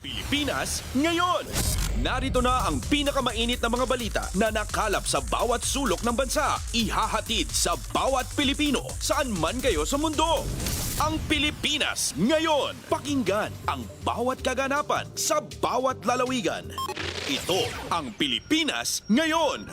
Pilipinas ngayon! Narito na ang pinakamainit na mga balita na nakalap sa bawat sulok ng bansa. Ihahatid sa bawat Pilipino saan man kayo sa mundo. Ang Pilipinas ngayon! Pakinggan ang bawat kaganapan sa bawat lalawigan. Ito ang Pilipinas ngayon!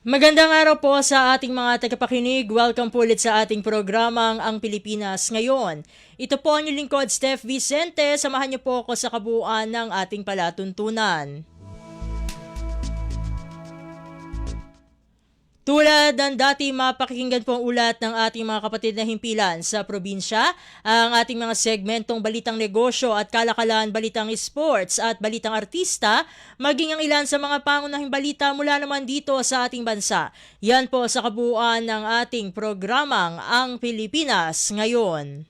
Magandang araw po sa ating mga tagapakinig. Welcome po ulit sa ating programang Ang Pilipinas Ngayon. Ito po ang inyong lingkod, Steph Vicente. Samahan niyo po ako sa kabuuan ng ating palatuntunan. Tulad ng dati, mapakikinggan po ang ulat ng ating mga kapatid na himpilan sa probinsya, ang ating mga segmentong balitang negosyo at kalakalan, balitang sports at balitang artista, maging ang ilan sa mga pangunahing balita mula naman dito sa ating bansa. Yan po sa kabuuan ng ating programang Ang Pilipinas Ngayon.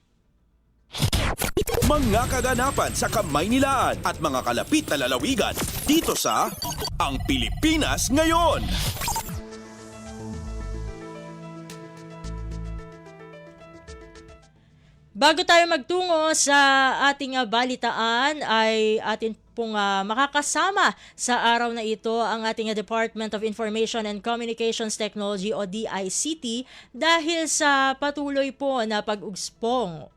Mga kaganapan sa Kamaynilaan at mga kalapit na lalawigan dito sa Ang Pilipinas Ngayon. Bago tayo magtungo sa ating balitaan ay atin pong makakasama sa araw na ito ang ating Department of Information and Communications Technology o DICT dahil sa patuloy po na pag-usbong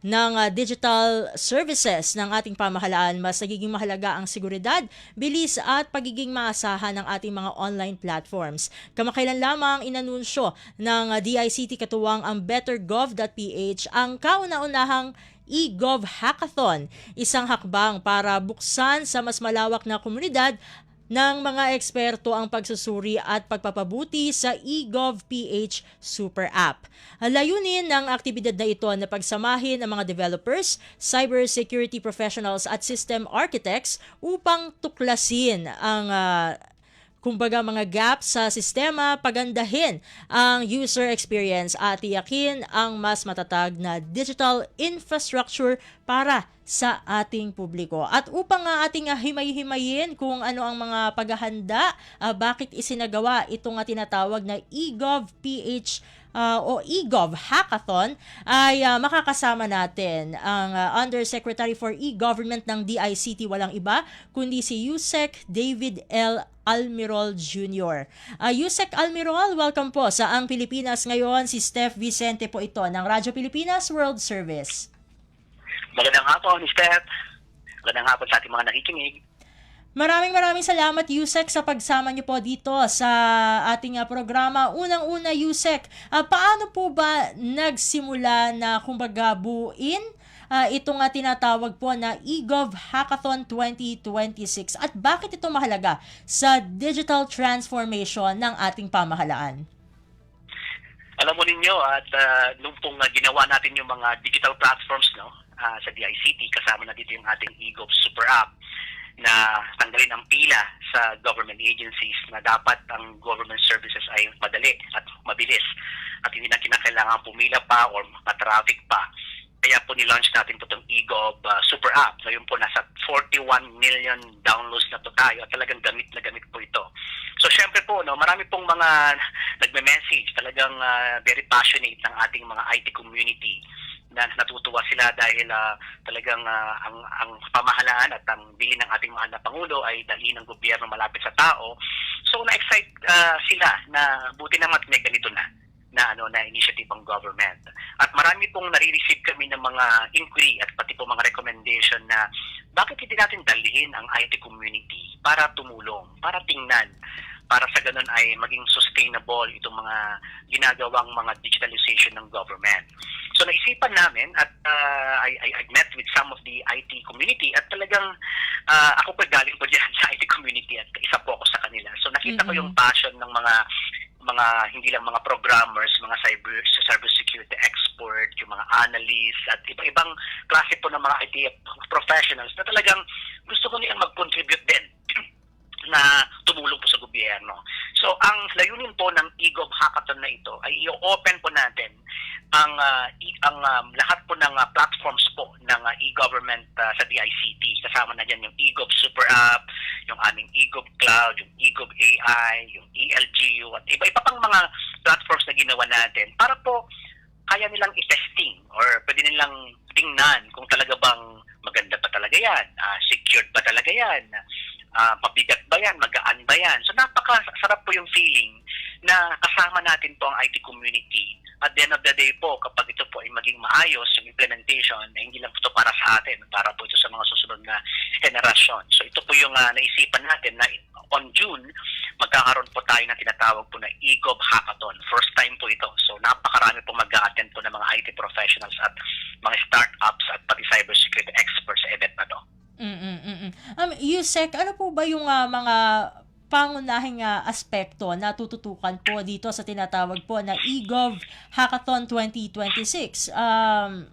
ng digital services ng ating pamahalaan. Mas nagiging mahalaga ang seguridad, bilis at pagiging maasahan ng ating mga online platforms. Kamakailan lamang inanunsyo ng DICT katuwang ang bettergov.ph ang kauna-unahang eGov Hackathon, isang hakbang para buksan sa mas malawak na komunidad ng mga eksperto ang pagsusuri at pagpapabuti sa eGov PH Super App. Layunin ng aktibidad na ito na pagsamahin ang mga developers, cybersecurity professionals at system architects upang tuklasin ang mga gaps sa sistema, pagandahin ang user experience at tiyakin ang mas matatag na digital infrastructure para sa ating publiko. At upang ating himay-himayin kung ano ang mga paghahanda, bakit isinagawa itong tinatawag na eGov PH o eGov Hackathon, ay makakasama natin ang Undersecretary for E-Government ng DICT, walang iba kundi si Yusek David L. Almirol Jr. Yusek Almirol, welcome po sa Ang Pilipinas Ngayon. Si Steph Vicente po ito ng Radyo Pilipinas World Service. Magandang hapon, Steph. Magandang hapon sa ating mga nakikinig. Maraming salamat, Yusek, sa pagsama niyo po dito sa ating programa. Unang-una, Yusek, paano po ba nagsimula na buuin itong tinatawag po na eGov Hackathon 2026 at bakit ito mahalaga sa digital transformation ng ating pamahalaan? Alam mo ninyo at nung pong ginawa natin yung mga digital platforms sa DICT, kasama na dito yung ating eGov Super App na tanggalin ang pila sa government agencies na dapat ang government services ay madali at mabilis at hindi na kinakailangan pumila pa or makatraffic pa. Kaya po nilaunch natin po itong eGov Super App. Ngayon po nasa 41 million downloads na po tayo at talagang gamit na gamit po ito. So syempre po, marami pong mga nagme-message, talagang very passionate ng ating mga IT community na natutuwa sila dahil talagang ang pamahalaan at ang bilin ng ating mahal na Pangulo ay dalhin ng gobyerno malapit sa tao. So na-excite sila na buti naman may ganito na initiative ang government. At marami pong nare-receive kami ng mga inquiry at pati po mga recommendation na bakit hindi natin dalhin ang IT community para tumulong, para tingnan, para sa ganun ay maging sustainable itong mga ginagawang mga digitalization ng government. So naisipan namin at I met with some of the IT community at talagang ako po galing po dyan sa IT community at isa po ako sa kanila. So nakita ko yung passion ng mga hindi lang mga programmers, mga cybersecurity expert, yung mga analysts at iba-ibang klase po ng mga IT professionals na talagang gusto ko nilang mag-contribute din na tumulong po sa gobyerno. So ang layunin po ng eGov Hackathon na ito ay i-open po natin ang lahat po ng platforms po ng e-government sa DICT. Kasama na dyan yung eGov Super App, yung aming eGov Cloud, yung eGov AI, yung ELGU, at iba-iba pang mga platforms na ginawa natin para po kaya nilang i-testing or pwede nilang tingnan kung talaga bang maganda pa talaga yan, secured ba talaga yan, mabigat ba yan, magaan ba yan. So napakasarap po yung feeling na kasama natin po ang IT community. At the end of the day po, kapag ito po ay maging maayos, yung implementation, na hindi lang po ito para sa atin, para po ito sa mga susunod na henerasyon. So ito po yung naisipan natin na on June, magkakaroon po tayo ng tinatawag po na eGov Hackathon. First time po ito. So napakarami po mag-a-attend po ng mga IT professionals at mga startups at pati cybersecurity experts sa event na to. Yusek, ano po ba yung mga pangunahing aspekto na tututukan po dito sa tinatawag po na eGov Hackathon 2026?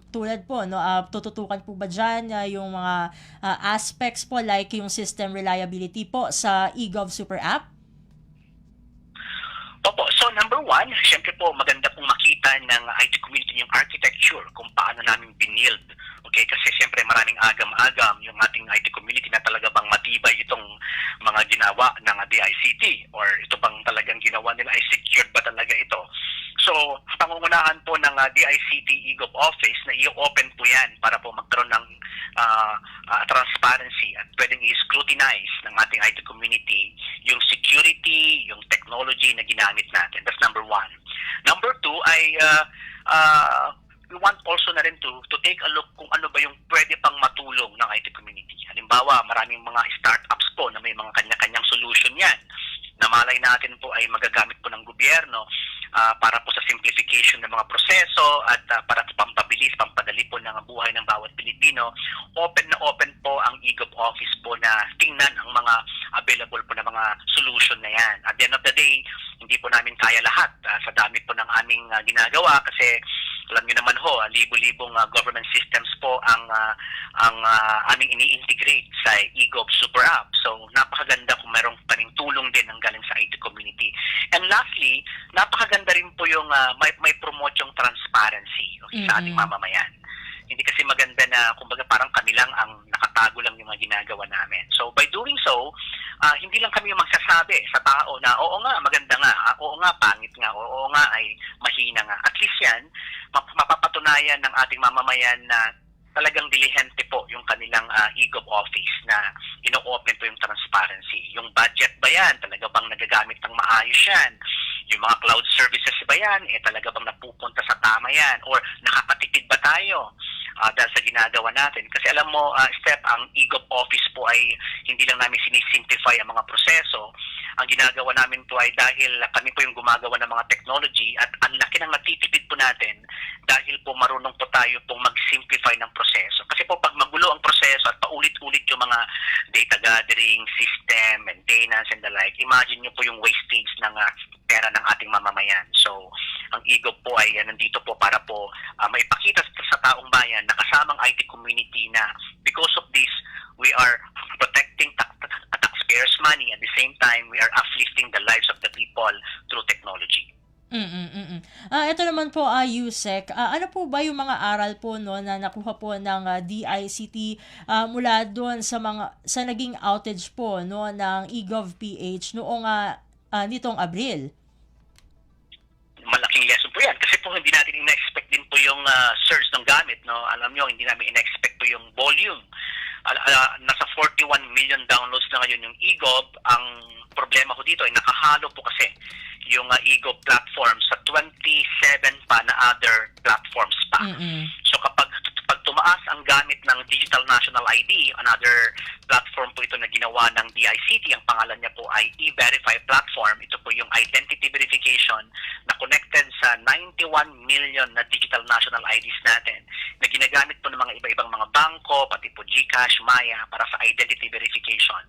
Tulad po, no, tututukan po ba dyan yung mga aspects po like yung system reliability po sa eGov Super App? Opo. So number one, syempre po maganda pong makita ng IT community yung architecture kung paano namin binild. Okay, kasi syempre maraming agam-agam yung ating IT community na talaga bang matibay itong mga ginawa ng DICT or ito bang talagang ginawa nila ay secured ba talaga ito. So, pangungunahan po ng DICT eGov Office na i-open po yan para po magkaroon ng transparency at pwedeng i-scrutinize ng ating IT community yung security, yung technology na ginamit natin. That's number one. Number two ay we want also na rin to take a look kung ano ba yung pwede pang matulong ng IT community. Halimbawa, maraming mga startups po na may mga kanya-kanyang solution yan na malay natin po ay magagamit po ng gobyerno para po sa simplification ng mga proseso at para sa pampabilis, pampadali po ng buhay ng bawat Pilipino. Open na open po ang eGov Office po na tingnan ang mga available po na mga solution na yan. At the end of the day, hindi po namin kaya lahat sa dami po ng aming ginagawa kasi alam niyo naman ho, libo-libong government systems po ang aming ini-integrate sa eGov Super App. So, napakaganda kung mayroong kaming tulong din ang galing sa IT community. And lastly, napakaganda rin po yung may promote yung transparency sa ating mamamayan. Hindi kasi maganda na, kumbaga parang kami lang ang nakatago lang yung mga ginagawa namin. So, by doing so, hindi lang kami yung magsasabi sa tao na, oo nga, maganda nga, oo nga, pangit nga, oo nga, ay mahina nga. At least yan, mapapatunayan ng ating mamamayan na talagang dilihente po yung kanilang eGov Office na ino-open po yung transparency. Yung budget ba yan? Talaga bang nagagamit ng maayos yan? Yung mga cloud services ba yan? Talaga bang napupunta sa tama yan? Or nakakatipid ba tayo dahil sa ginagawa natin? Kasi alam mo, Steph, ang eGov Office po ay hindi lang namin sinisimplify ang mga proseso. Ang ginagawa namin po ay dahil kami po yung gumagawa ng mga technology at ang laki ng natitipid po natin dahil po marunong po tayo pong mag-simplify ng proseso. Kasi po pag magulo ang proseso at paulit-ulit yung mga data gathering, system, maintenance, and the like, imagine nyo po yung wastage ng pera ng ating mamamayan. So, ang eGov po ay nandito po para po maipakita sa taong bayan na kasamang IT community na because of this, we are protecting taxpayers' money. At the same time, we are uplifting the lives of the people through technology. Ito naman po, Yusek, ano po ba yung mga aral po no na nakuha po ng DICT mula doon sa naging outage po no ng eGov PH noong nitong Abril? Malaking lesson po yan kasi po hindi natin ina-expect din po yung surge ng gamit, no. Alam nyo, hindi namin ina-expect po yung volume. Nasa 41 million downloads na ngayon yung eGov. Ang problema ko dito ay nakahalo po kasi yung eGov platform sa 27 pa na other platforms pa. So kapag tumaas ang gamit ng Digital National ID, another platform po ito na ginawa ng DICT, ang pangalan niya po ay E-Verify platform. Ito po yung identity verification na connected sa 91 million na Digital National IDs natin na ginagamit po ng mga iba-ibang mga bangko, pati po GCash, Maya para sa identity verification.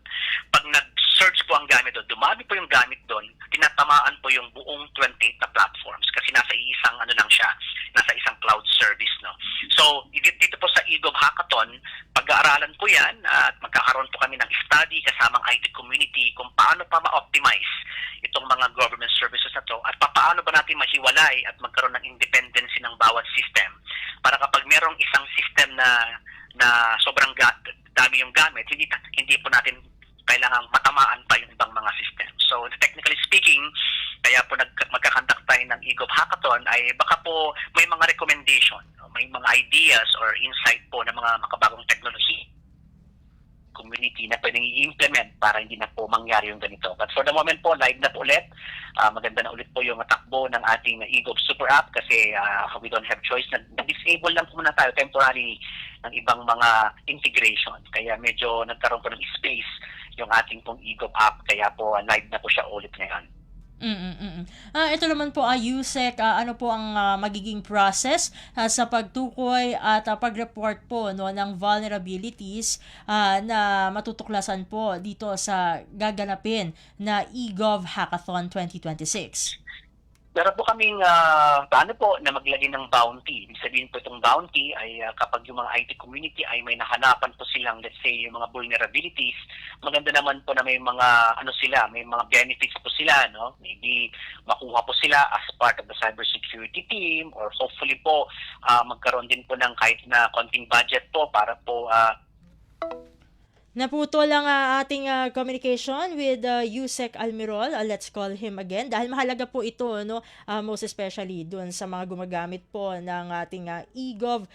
Pag nag-search po ang gamit doon, dumami po yung gamit doon, tinatamaan po yung buong 28 na platforms kasi nasa isang lang siya, nasa isang cloud service, no. So, dito po sa eGov Hackathon, pag-aaralan po yan at magkakaroon po kami ng study kasamang IT community kung paano pa ma-optimize itong mga government services na to at paano ba natin mahiwalay at magkaroon ng independency ng bawat system para kapag merong isang system na sobrang dami yung gamit, hindi po natin kailangang matamaan pa yung ibang mga system. So technically speaking, kaya po magkakandak tayo ng eGov Hackathon ay baka po may mga recommendation, may mga ideas or insight po ng mga makabagong technology community na pwedeng i-implement para hindi na po mangyari yung ganito. But for the moment po, live na po ulit. Maganda na ulit po yung takbo ng ating eGov Super App kasi we don't have choice. Na-disable lang po muna tayo temporarily ng ibang mga integration. Kaya medyo nagkaroon po ng space yung ating pong eGov App. Kaya po live na po siya ulit ngayon. Ito naman po, Yusek, ano po ang magiging process sa pagtukoy at pag-report po no, ng vulnerabilities na matutuklasan po dito sa gaganapin na eGov Hackathon 2026? Meron po kaming paano po na maglagay ng bounty. Ibig sabihin po itong bounty ay kapag yung mga IT community ay may nahanapan po silang, let's say, yung mga vulnerabilities, maganda naman po na may mga may mga benefits po sila, no? Maybe makuha po sila as part of the cybersecurity team or hopefully po magkaroon din po ng kahit na konting budget po para po Naputo lang ating communication with Yusek Almirol. Let's call him again dahil mahalaga po ito, no, most especially doon sa mga gumagamit po ng ating eGov.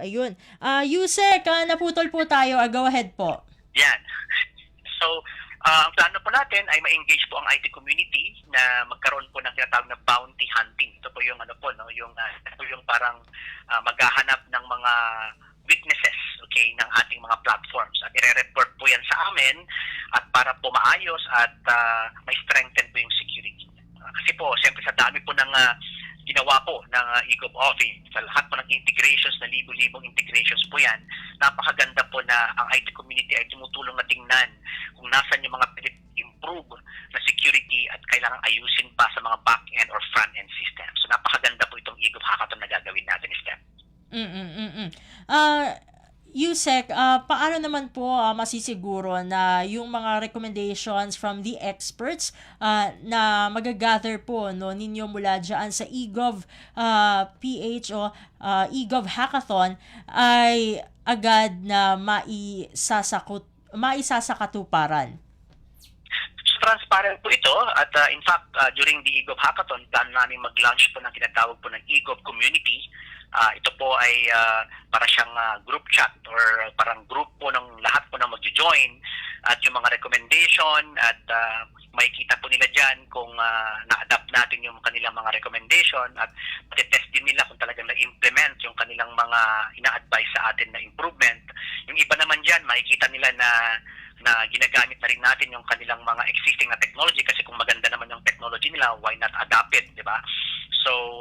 Ayun. Yusek, naputol po tayo. Go ahead po. Yan. So, ang plano po natin ay ma-engage po ang IT community na magkaroon po ng tinatawag na bounty hunting. Ito po yung yung parang maghahanap ng mga witnesses, okay, ng ating mga platforms at i-report po yan sa amin at para po maayos at may strengthen po yung security. Kasi po, siyempre sa dami po ng ginawa po ng eGov Office, sa lahat po ng integrations, na libo-libong integrations po yan, napakaganda po na ang IT community ay tumutulong na tingnan kung nasan yung mga pwede improve na security at kailangan ayusin pa sa mga back-end or front-end system. So napakaganda po itong eGov Hackathon na gagawin natin, Steph. Yusek, paano naman po masisiguro na yung mga recommendations from the experts na magagather po no ninyo mula dyan sa eGov PH o eGov Hackathon ay agad na maisasakatuparan? Transparent po ito at in fact during the eGov Hackathon plan namin mag-launch po ng tinatawag po ng eGov Community. Ito po ay para siyang group chat or parang group po ng lahat po na magjo-join at yung mga recommendation at makikita po nila dyan kung na-adapt natin yung kanilang mga recommendation at pati-test din nila kung talagang na-implement yung kanilang mga ina-advise sa atin na improvement. Yung iba naman dyan, makikita nila na ginagamit na rin natin yung kanilang mga existing na technology kasi kung maganda naman yung technology nila, why not adapt it, di ba? So,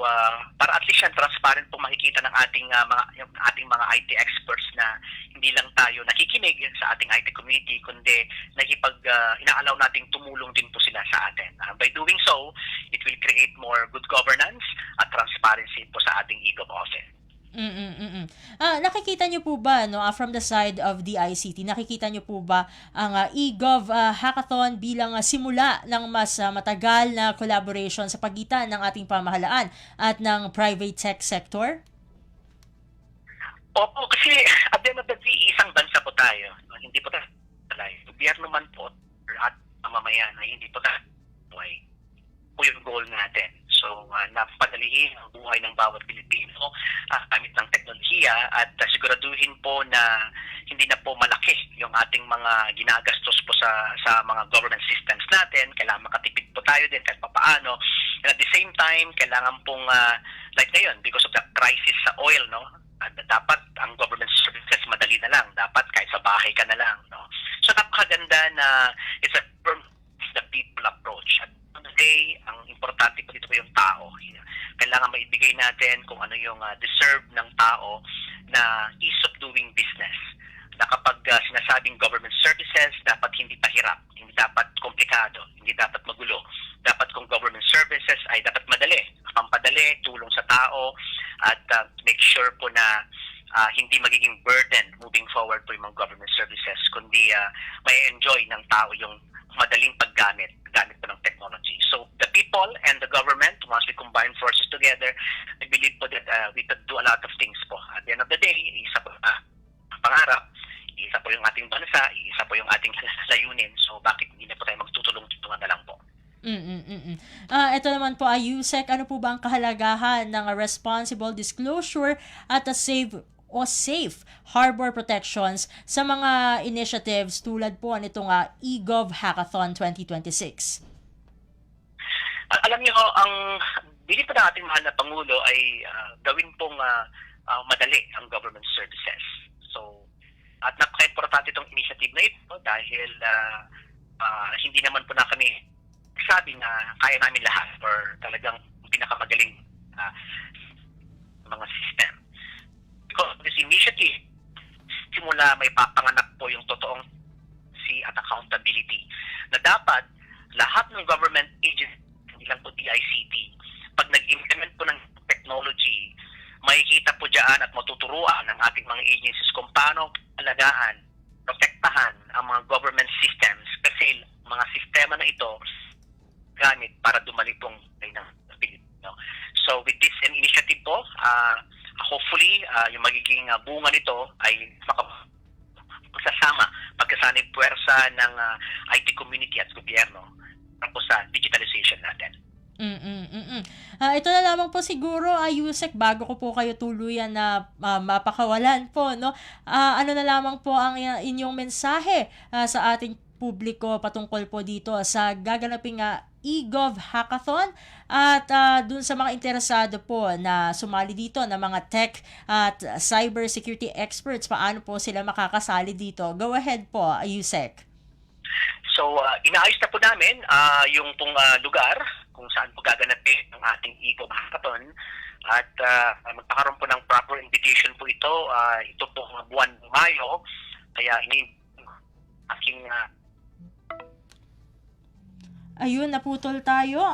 para at least yan, transparent po makikita ng ating mga IT experts na hindi lang tayo nakikinig sa ating IT community, kundi inaalaw nating tumulong din po sila sa atin. By doing so, it will create more good governance at transparency po sa ating eGov Office. Nakikita niyo po ba no from the side of the ICT, nakikita niyo po ba ang eGov Hackathon bilang simula ng mas matagal na collaboration sa pagitan ng ating pamahalaan at ng private tech sector? Opo, kasi at the end of the day, isang bansa po tayo. Hindi po tayo gobyerno man po at mamamayan ay hindi po tayo po yung goal natin. So, napadalihin ang buhay ng bawat Pilipino gamit ng teknolohiya at siguraduhin po na hindi na po malaki yung ating mga ginagastos po sa mga government systems natin. Kailangan makatipid po tayo din kahit papaano. And at the same time, kailangan pong, like ngayon, because of the crisis sa oil, no? Dapat ang government services madali na lang. Dapat kahit sa bahay ka na lang, no? So, napakaganda na it's the people approach. At day, ang importante po dito po yung tao. Kailangan maibigay natin kung ano yung deserve ng tao na ease of doing business. Na kapag sinasabing government services, dapat hindi pahirap, hindi dapat komplikado, hindi dapat magulo. Dapat kung government services ay dapat madali, pampadali, tulong sa tao, at make sure po na hindi magiging burden moving forward po yung mga government services, kundi may enjoy ng tao yung madaling gamit po ng technology. So the people and the government, once we combine forces together, I believe po that we could do a lot of things po. At the end of the day, isa po pangarap, isa iisa po yung ating bansa, iisa po yung ating layunin. So bakit hindi na po tayo magtutulong-tulungan na lang po? Ito naman po, Yusek, ano po ba ang kahalagahan ng responsible disclosure at safe harbor protections sa mga initiatives tulad po nitong eGov Hackathon 2026? Alam niyo, ang bilin pa ng ating mahal na Pangulo ay gawin pong madali ang government services. So, at napaka-importante itong initiative na ito dahil hindi naman po na kami sabi na kaya namin lahat or talagang pinakamagaling mga system. Because this initiative, simula may papanganak po yung totoong at accountability na dapat lahat ng government agency, hindi lang po DICT, pag nag-implement po ng technology, makikita po dyan at matuturuan ng ating mga agencies kung paano alagaan, protektahan ang mga government systems kasi mga sistema na ito gamit para dumalipong ng Pilipino. So with this initiative po, hopefully yung magiging bunga nito ay pagkasanib puwersa ng IT community at gobyerno tapos sa digitalization natin. Ito na lamang po siguro, Yusek, bago ko po kayo tuluyan na mapakawalan po, no? Ano na lamang po ang inyong mensahe sa ating publiko patungkol po dito sa gaganaping eGov Hackathon at dun sa mga interesado po na sumali dito na mga tech at cyber security experts, paano po sila makakasali dito? Go ahead po, Yusek. So, inaayos na po namin yung pong lugar kung saan po gaganapin ang ating eGov Hackathon at magkakaroon po ng proper invitation po ito. Ito po buwan ng Mayo, kaya aking Ayun, naputol tayo.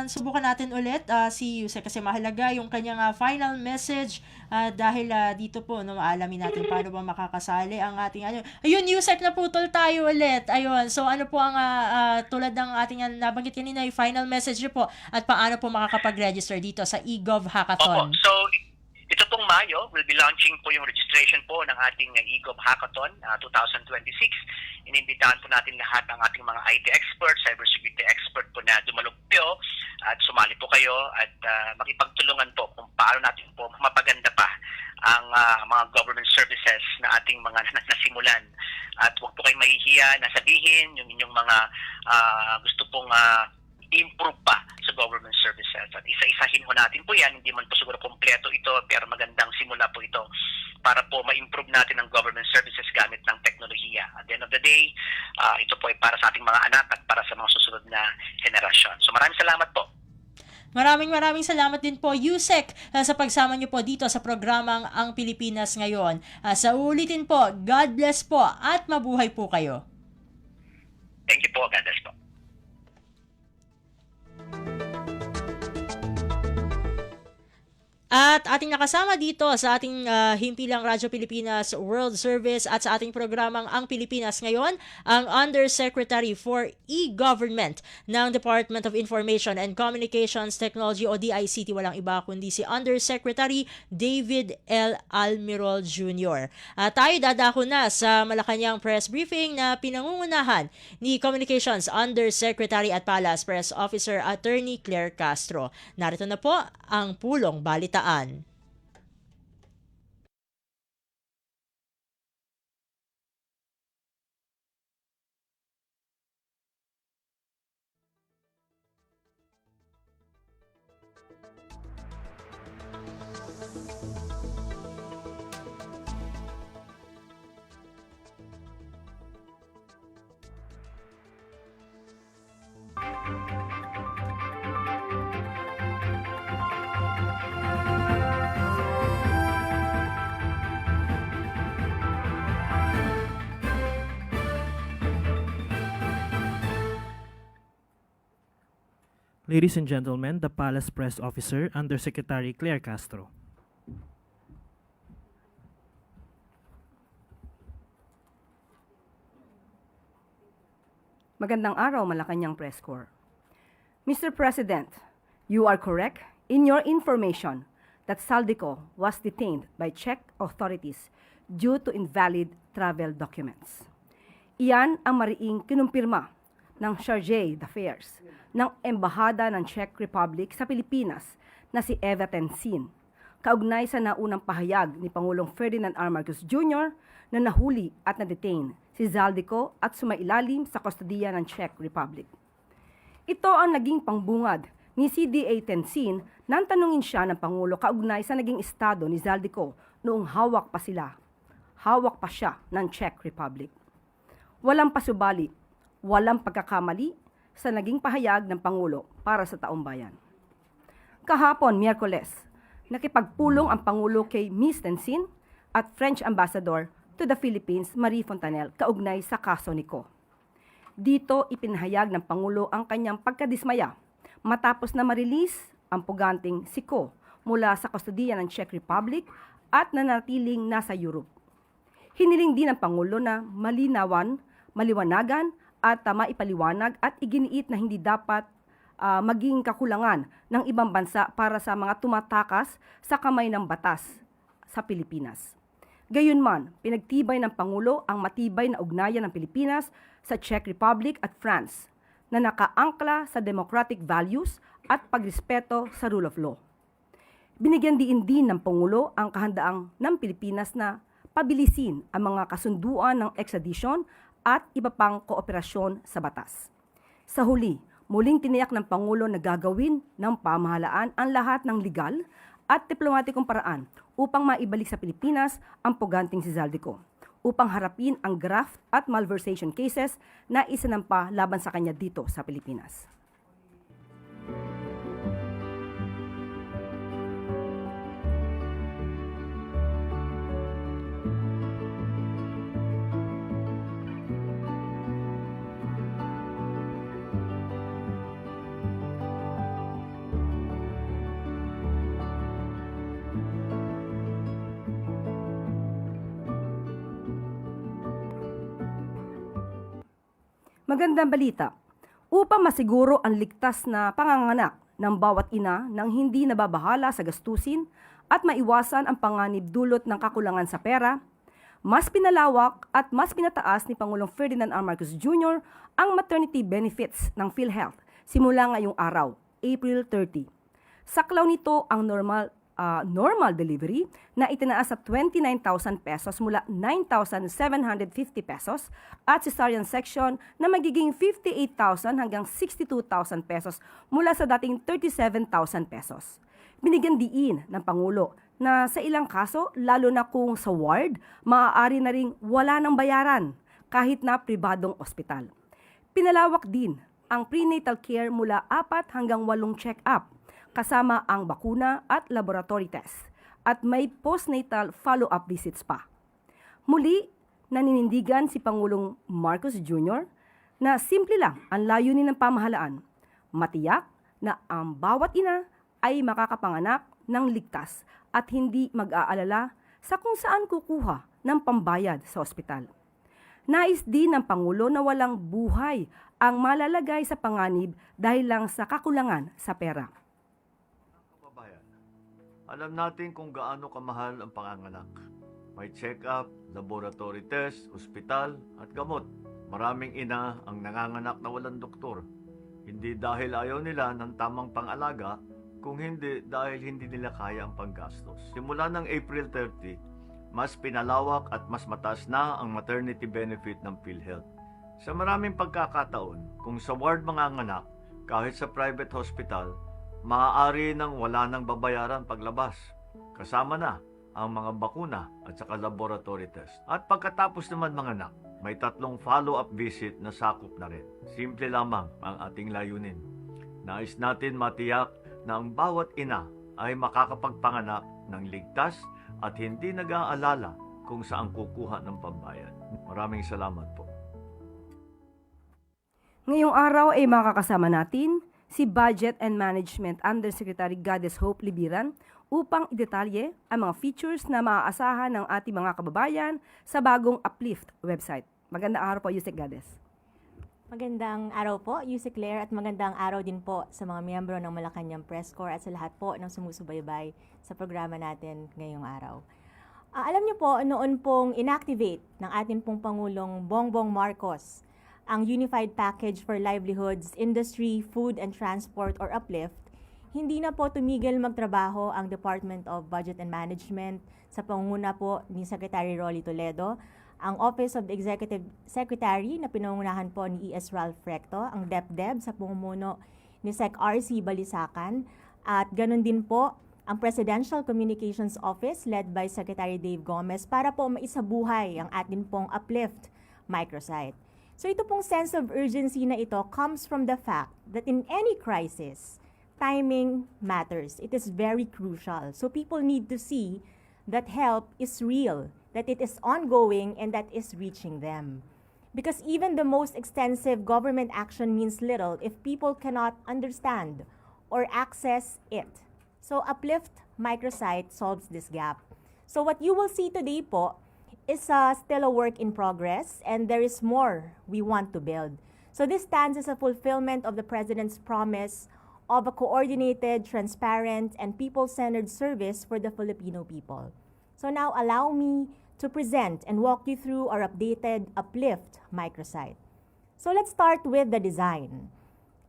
Subukan natin ulit si Yusek kasi mahalaga yung kanyang final message dahil dito po maalamin natin paano ba makakasali ang ating Ayun, Yusek, naputol tayo ulit. Ayun, so ano po ang tulad ng ating nabanggit kanina yung final message niyo po at paano po makakapag-register dito sa eGov Hackathon? Opo, so ito pong Mayo, we'll be launching po yung registration po ng ating eGov Hackathon 2026. Inimbitahan po natin lahat ng ating mga IT experts, cybersecurity expert po na dumalo po at sumali po kayo at makipagtulungan po kung paano natin po mapaganda pa ang mga government services na ating mga nasimulan. At huwag po kayong mahihiya na sabihin yung inyong mga gusto pong improve pa sa government services. At isa-isahin ho natin po yan. Hindi man po siguro kompleto ito, pero magandang simula po ito para po ma-improve natin ang government services gamit ng teknolohiya. At the end of the day, ito po ay para sa ating mga anak at para sa mga susunod na henerasyon. So maraming salamat po. Maraming salamat din po, Yusek, sa pagsama niyo po dito sa programang Ang Pilipinas Ngayon. Sa ulitin po, God bless po at mabuhay po kayo. Thank you po. God bless po. At ating nakasama dito sa ating himpilang Radyo Pilipinas World Service at sa ating programang Ang Pilipinas Ngayon, ang Undersecretary for E-Government ng Department of Information and Communications Technology o DICT, walang iba kundi si Undersecretary David L. Almirol Jr. Tayo dadako na sa Malacanang press briefing na pinangungunahan ni Communications Undersecretary at Palace Press Officer Attorney Claire Castro. Narito na po ang pulong balitaan. Ladies and gentlemen, the Palace Press Officer, Undersecretary Claire Castro. Magandang araw, Malacanang Press Corps. Mr. President, you are correct in your information that Saldico was detained by Czech authorities due to invalid travel documents. Iyan ang mariing kinumpirma ng Chargé d'Affaires ng Embahada ng Czech Republic sa Pilipinas na si Eva Tensin, kaugnay sa naunang pahayag ni Pangulong Ferdinand R. Marcos Jr. na nahuli at na-detain si Zaldico at sumailalim sa kustodiya ng Czech Republic. Ito ang naging pangbungad ni CDA Tensin nang tanungin siya ng Pangulo kaugnay sa naging estado ni Zaldico noong hawak pa siya ng Czech Republic. Walang pasubali, walang pagkakamali sa naging pahayag ng Pangulo para sa taong bayan. Kahapon, Miyerkules, nakipagpulong ang Pangulo kay Ms. Tensin at French Ambassador to the Philippines, Marie Fontanelle, kaugnay sa kaso ni Ko. Dito ipinahayag ng Pangulo ang kanyang pagkadismaya matapos na ma-release ang puganting si Ko mula sa kustodiya ng Czech Republic at nanatiling nasa Europe. Hiniling din ng Pangulo na maliwanagan at maipaliwanag at iginiit na hindi dapat maging kakulangan ng ibang bansa para sa mga tumatakas sa kamay ng batas sa Pilipinas. Gayunman, pinagtibay ng Pangulo ang matibay na ugnayan ng Pilipinas sa Czech Republic at France na nakaangkla sa democratic values at pagrespeto sa rule of law. Binigyan din ng Pangulo ang kahandaang ng Pilipinas na pabilisin ang mga kasunduan ng extradition at iba pang kooperasyon sa batas. Sa huli, muling tiniyak ng Pangulo na gagawin ng pamahalaan ang lahat ng legal at diplomatikong paraan upang maibalik sa Pilipinas ang puganting si Zaldico, upang harapin ang graft at malversation cases na isinampa laban sa kanya dito sa Pilipinas. Magandang balita. Upang masiguro ang ligtas na panganganak ng bawat ina nang hindi nababahala sa gastusin at maiwasan ang panganib dulot ng kakulangan sa pera, mas pinalawak at mas pinataas ni Pangulong Ferdinand R. Marcos Jr. ang maternity benefits ng PhilHealth simula ngayong araw, April 30. Saklaw nito ang normal delivery na itinaas sa 29,000 pesos mula 9,750 pesos at cesarean section na magiging 58,000 hanggang 62,000 pesos mula sa dating 37,000 pesos. Binigyan diin ng Pangulo na sa ilang kaso, lalo na kung sa ward, maaari na ring wala ng bayaran kahit na pribadong ospital. Pinalawak din ang prenatal care mula 4 hanggang 8 check-up kasama ang bakuna at laboratory test, at may postnatal follow-up visits pa. Muli, naninindigan si Pangulong Marcos Jr. na simple lang ang layunin ng pamahalaan, matiyak na ang bawat ina ay makakapanganak ng ligtas at hindi mag-aalala sa kung saan kukuha ng pambayad sa ospital. Nais din ng Pangulo na walang buhay ang malalagay sa panganib dahil lang sa kakulangan sa pera. Alam natin kung gaano kamahal ang panganganak. May check-up, laboratory test, ospital, at gamot. Maraming ina ang nanganganak na walang doktor. Hindi dahil ayaw nila ng tamang pang-alaga, kung hindi dahil hindi nila kaya ang panggastos. Simula ng April 30, mas pinalawak at mas mataas na ang maternity benefit ng PhilHealth. Sa maraming pagkakataon, kung sa ward manganganak, kahit sa private hospital, maaari nang wala nang babayaran paglabas. Kasama na ang mga bakuna at saka laboratory test. At pagkatapos naman manganak, may 3 follow-up visit na sakop na rin. Simple lamang ang ating layunin. Nais natin matiyak na ang bawat ina ay makakapagpanganak ng ligtas at hindi nag-aalala kung saan kukuha ng pambayad. Maraming salamat po. Ngayong araw ay makakasama natin si Budget and Management Undersecretary Goddess Hope Libiran upang idetalye ang mga features na maaasahan ng ating mga kababayan sa bagong Uplift website. Magandang araw po, Yusek Goddess. Magandang araw po, Yusek Claire, at magandang araw din po sa mga miyembro ng Malacanang Press Corps at sa lahat po ng sumusubaybay sa programa natin ngayong araw. Alam niyo po, noon pong inactivate ng atin pong Pangulong Bongbong Marcos ang Unified Package for Livelihoods, Industry, Food and Transport or UPLIFT, hindi na po tumigil magtrabaho ang Department of Budget and Management sa pangunguna po ni Secretary Rolly Toledo, ang Office of the Executive Secretary na pinangunahan po ni E.S. Ralph Recto, ang DepDep sa pamumuno ni Sec. R.C. Balisacan, at ganun din po ang Presidential Communications Office led by Secretary Dave Gomez para po maisabuhay ang atin pong UPLIFT microsite. So ito pong sense of urgency na ito comes from the fact that in any crisis, timing matters. It is very crucial. So people need to see that help is real, that it is ongoing, and that is reaching them. Because even the most extensive government action means little if people cannot understand or access it. So UPLIFT microsite solves this gap. So what you will see today po is still a work in progress, and there is more we want to build. So this stands as a fulfillment of the President's promise of a coordinated, transparent, and people-centered service for the Filipino people. So now allow me to present and walk you through our updated UPLIFT microsite. So let's start with the design.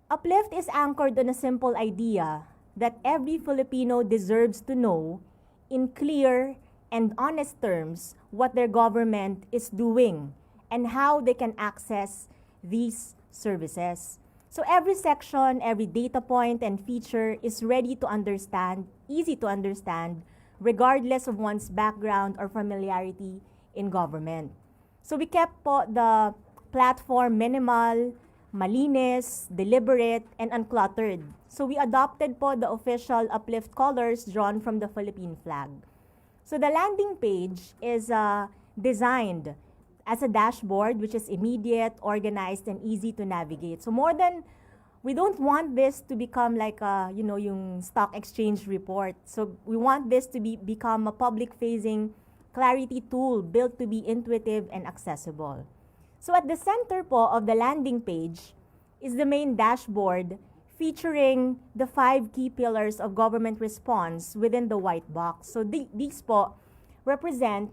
UPLIFT is anchored on a simple idea that every Filipino deserves to know in clear and honest terms what their government is doing and how they can access these services. So every section, every data point and feature is ready to understand, easy to understand, regardless of one's background or familiarity in government. So we kept po the platform minimal, malinis, deliberate, and uncluttered. So we adopted po the official UPLIFT colors drawn from the Philippine flag. So the landing page is designed as a dashboard which is immediate, organized, and easy to navigate. So we don't want this to become like yung stock exchange report. So we want this to become a public-facing clarity tool built to be intuitive and accessible. So at the center po of the landing page is the main dashboard featuring the 5 key pillars of government response within the white box. So these po represent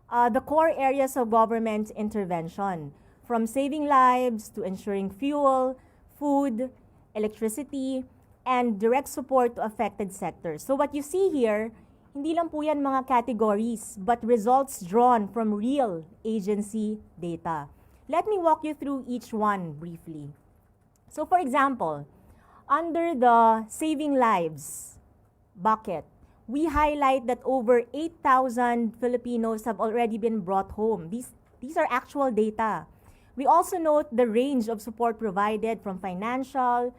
the core areas of government intervention, from saving lives to ensuring fuel, food, electricity, and direct support to affected sectors. So what you see here, hindi lang po yan mga categories, but results drawn from real agency data. Let me walk you through each one briefly. So for example, under the Saving Lives bucket, we highlight that over 8,000 Filipinos have already been brought home. These are actual data. We also note the range of support provided from financial,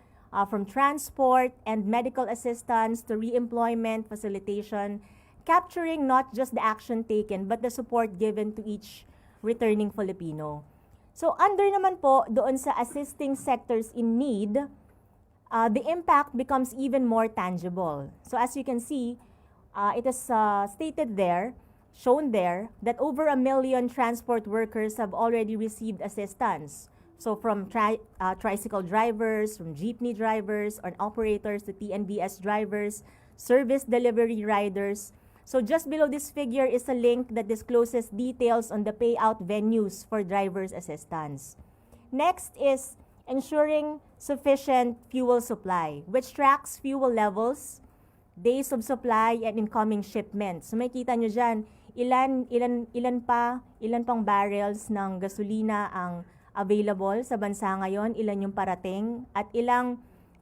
from transport and medical assistance to re-employment facilitation, capturing not just the action taken but the support given to each returning Filipino. So under naman po doon sa assisting sectors in need, the impact becomes even more tangible. So as you can see, it is stated there, shown there, that over 1 million transport workers have already received assistance. So from tricycle drivers, from jeepney drivers, or operators to TNBS drivers, service delivery riders. So just below this figure is a link that discloses details on the payout venues for drivers' assistance. Next is ensuring sufficient fuel supply, which tracks fuel levels, days of supply, and incoming shipments. So makita nyo dyan, ilan pang barrels ng gasolina ang available sa bansa ngayon, ilan yung parating, at ilang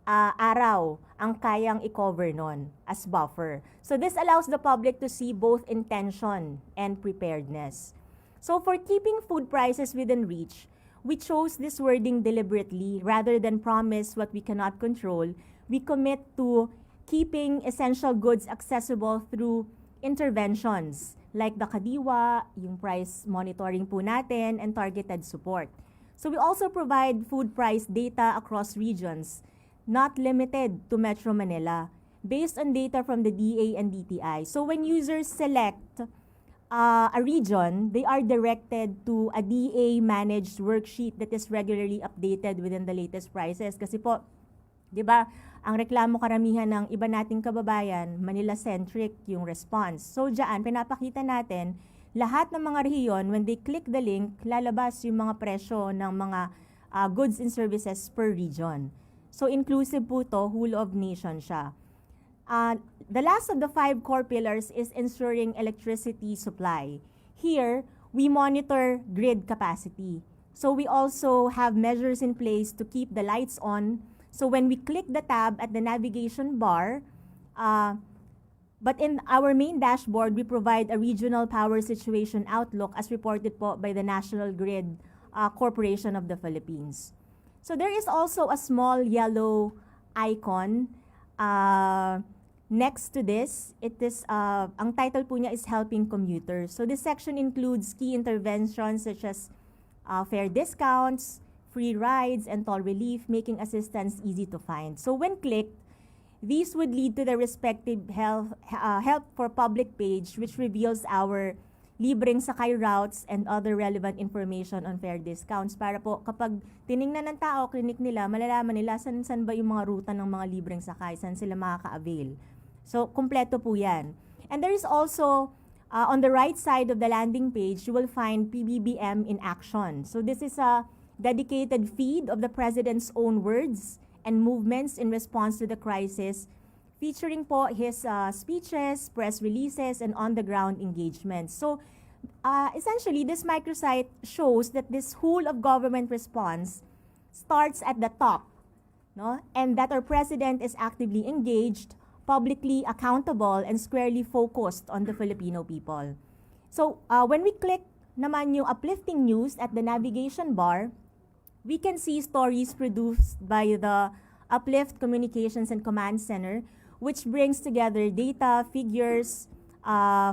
araw ang kayang i-cover nun as buffer. So this allows the public to see both intention and preparedness. So for keeping food prices within reach, we chose this wording deliberately. Rather than promise what we cannot control, we commit to keeping essential goods accessible through interventions like the Kadiwa, yung price monitoring po natin, and targeted support. So we also provide food price data across regions, not limited to Metro Manila, based on data from the DA and DTI. So when users select a region, they are directed to a DA-managed worksheet that is regularly updated within the latest prices. Kasi po, 'Di ba? Ang reklamo karamihan ng iba nating kababayan, Manila-centric yung response. So diyan, pinapakita natin, lahat ng mga rehiyon, when they click the link, lalabas yung mga presyo ng mga goods and services per region. So inclusive po to, whole of nation siya. The last of the 5 core pillars is ensuring electricity supply. Here, we monitor grid capacity. So we also have measures in place to keep the lights on. So when we click the tab at the navigation bar, but in our main dashboard, we provide a regional power situation outlook as reported po by the National Grid Corporation of the Philippines. So there is also a small yellow icon next to this. It is, ang title po niya is Helping Commuters. So this section includes key interventions such as fare discounts, free rides, and toll relief, making assistance easy to find. So when clicked, these would lead to the respective help for public page, which reveals our libreng sakay routes and other relevant information on fare discounts. Para po kapag tiningnan ng tao, clinic nila, malalaman nila saan ba yung mga ruta ng mga libreng sakay, saan sila makaka-avail. So, kumpleto po yan. And there is also, on the right side of the landing page, you will find PBBM in action. So this is a dedicated feed of the President's own words and movements in response to the crisis, featuring po his speeches, press releases, and on-the-ground engagements. So, essentially, this microsite shows that this whole of government response starts at the top, no? And that our President is actively engaged, publicly accountable, and squarely focused on the Filipino people. So, when we click naman yung uplifting news at the navigation bar, we can see stories produced by the Uplift Communications and Command Center, which brings together data, figures,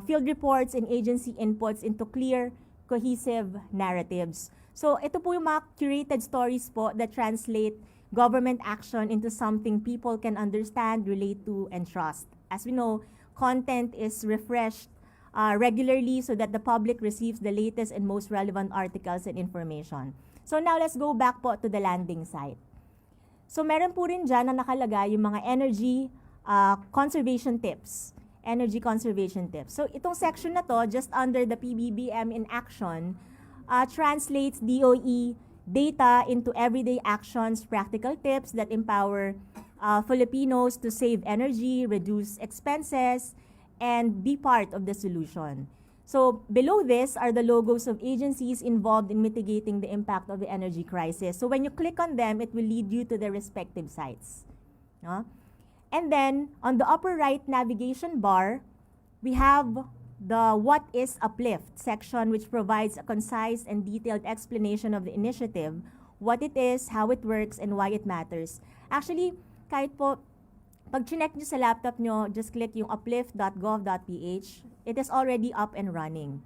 field reports, and agency inputs into clear, cohesive narratives. So ito po yung mga curated stories po that translate government action into something people can understand, relate to, and trust. As we know, content is refreshed regularly so that the public receives the latest and most relevant articles and information. So now let's go back po to the landing site. So meron po rin dyan na nakalagay yung mga energy conservation tips. Energy conservation tips. So itong section na to, just under the PBBM in action, translates DOE data into everyday actions, practical tips that empower Filipinos to save energy, reduce expenses, and be part of the solution. So below this are the logos of agencies involved in mitigating the impact of the energy crisis. So when you click on them, it will lead you to their respective sites. No? And then on the upper right navigation bar, we have the What is Uplift section, which provides a concise and detailed explanation of the initiative, what it is, how it works, and why it matters. Actually, kahit po pag chinek nyo sa laptop nyo, just click yung uplift.gov.ph. It is already up and running.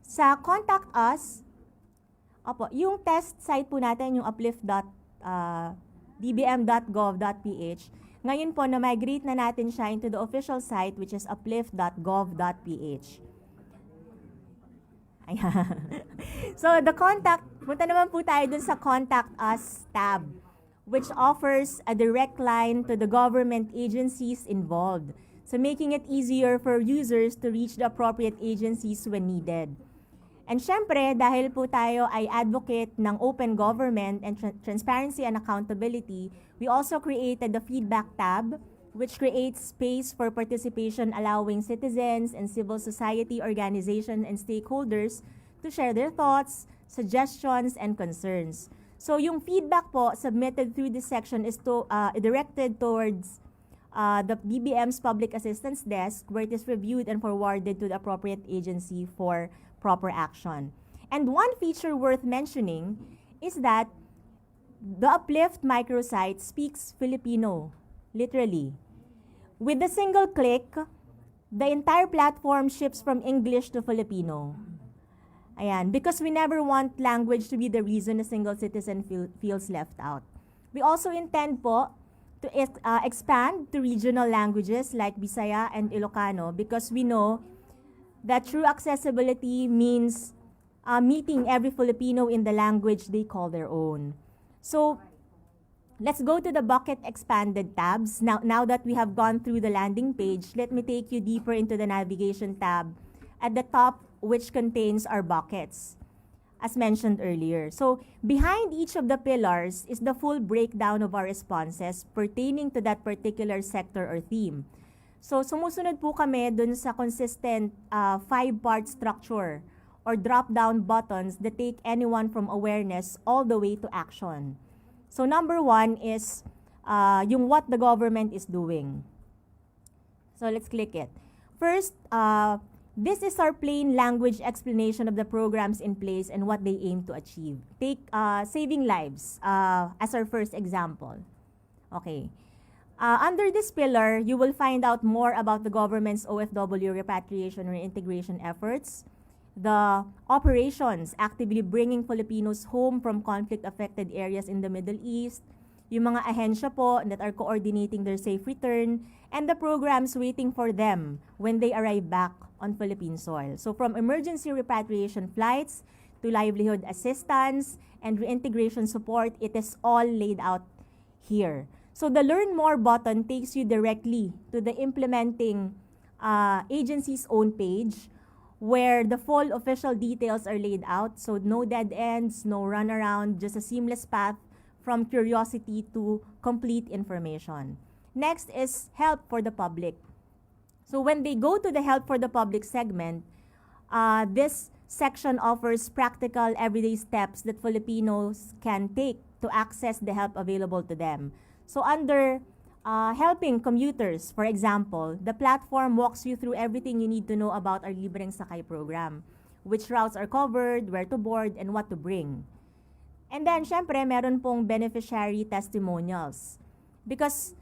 Sa Contact Us, yung test site po natin, yung uplift.dbm.gov.ph, ngayon po, na-migrate na natin siya into the official site, which is uplift.gov.ph. Ayan. So, the contact, punta naman po tayo dun sa Contact Us tab, which offers a direct line to the government agencies involved. So making it easier for users to reach the appropriate agencies when needed. And syempre, dahil po tayo ay advocate ng open government and transparency and accountability, we also created the feedback tab, which creates space for participation, allowing citizens and civil society organizations and stakeholders to share their thoughts, suggestions, and concerns. So yung feedback po submitted through this section is directed towards the BBM's Public Assistance Desk, where it is reviewed and forwarded to the appropriate agency for proper action. And one feature worth mentioning is that the Uplift microsite speaks Filipino, literally. With a single click, the entire platform shifts from English to Filipino. Ayan, because we never want language to be the reason a single citizen feels left out. We also intend po to expand to regional languages like Bisaya and Ilocano, because we know that true accessibility means meeting every Filipino in the language they call their own. So, let's go to the bucket expanded tabs. Now that we have gone through the landing page, let me take you deeper into the navigation tab at the top, which contains our buckets, as mentioned earlier. So behind each of the pillars is the full breakdown of our responses pertaining to that particular sector or theme. So sumusunod po kami dun sa consistent 5-part structure or drop-down buttons that take anyone from awareness all the way to action. So number 1 is yung what the government is doing. So let's click it. First, this is our plain language explanation of the programs in place and what they aim to achieve. Take saving lives as our first example. Okay. Under this pillar, you will find out more about the government's OFW repatriation or integration efforts, the operations actively bringing Filipinos home from conflict-affected areas in the Middle East, yung mga ahensya po that are coordinating their safe return, and the programs waiting for them when they arrive back on Philippine soil. So from emergency repatriation flights to livelihood assistance and reintegration support, it is all laid out here. So the Learn More button takes you directly to the implementing agency's own page, where the full official details are laid out. So no dead ends, no runaround, just a seamless path from curiosity to complete information. Next is help for the public. So when they go to the help for the public segment, this section offers practical everyday steps that Filipinos can take to access the help available to them. So under helping commuters, for example, the platform walks you through everything you need to know about our Libreng Sakay program, which routes are covered, where to board, and what to bring. And then, syempre, meron pong beneficiary testimonials. Because,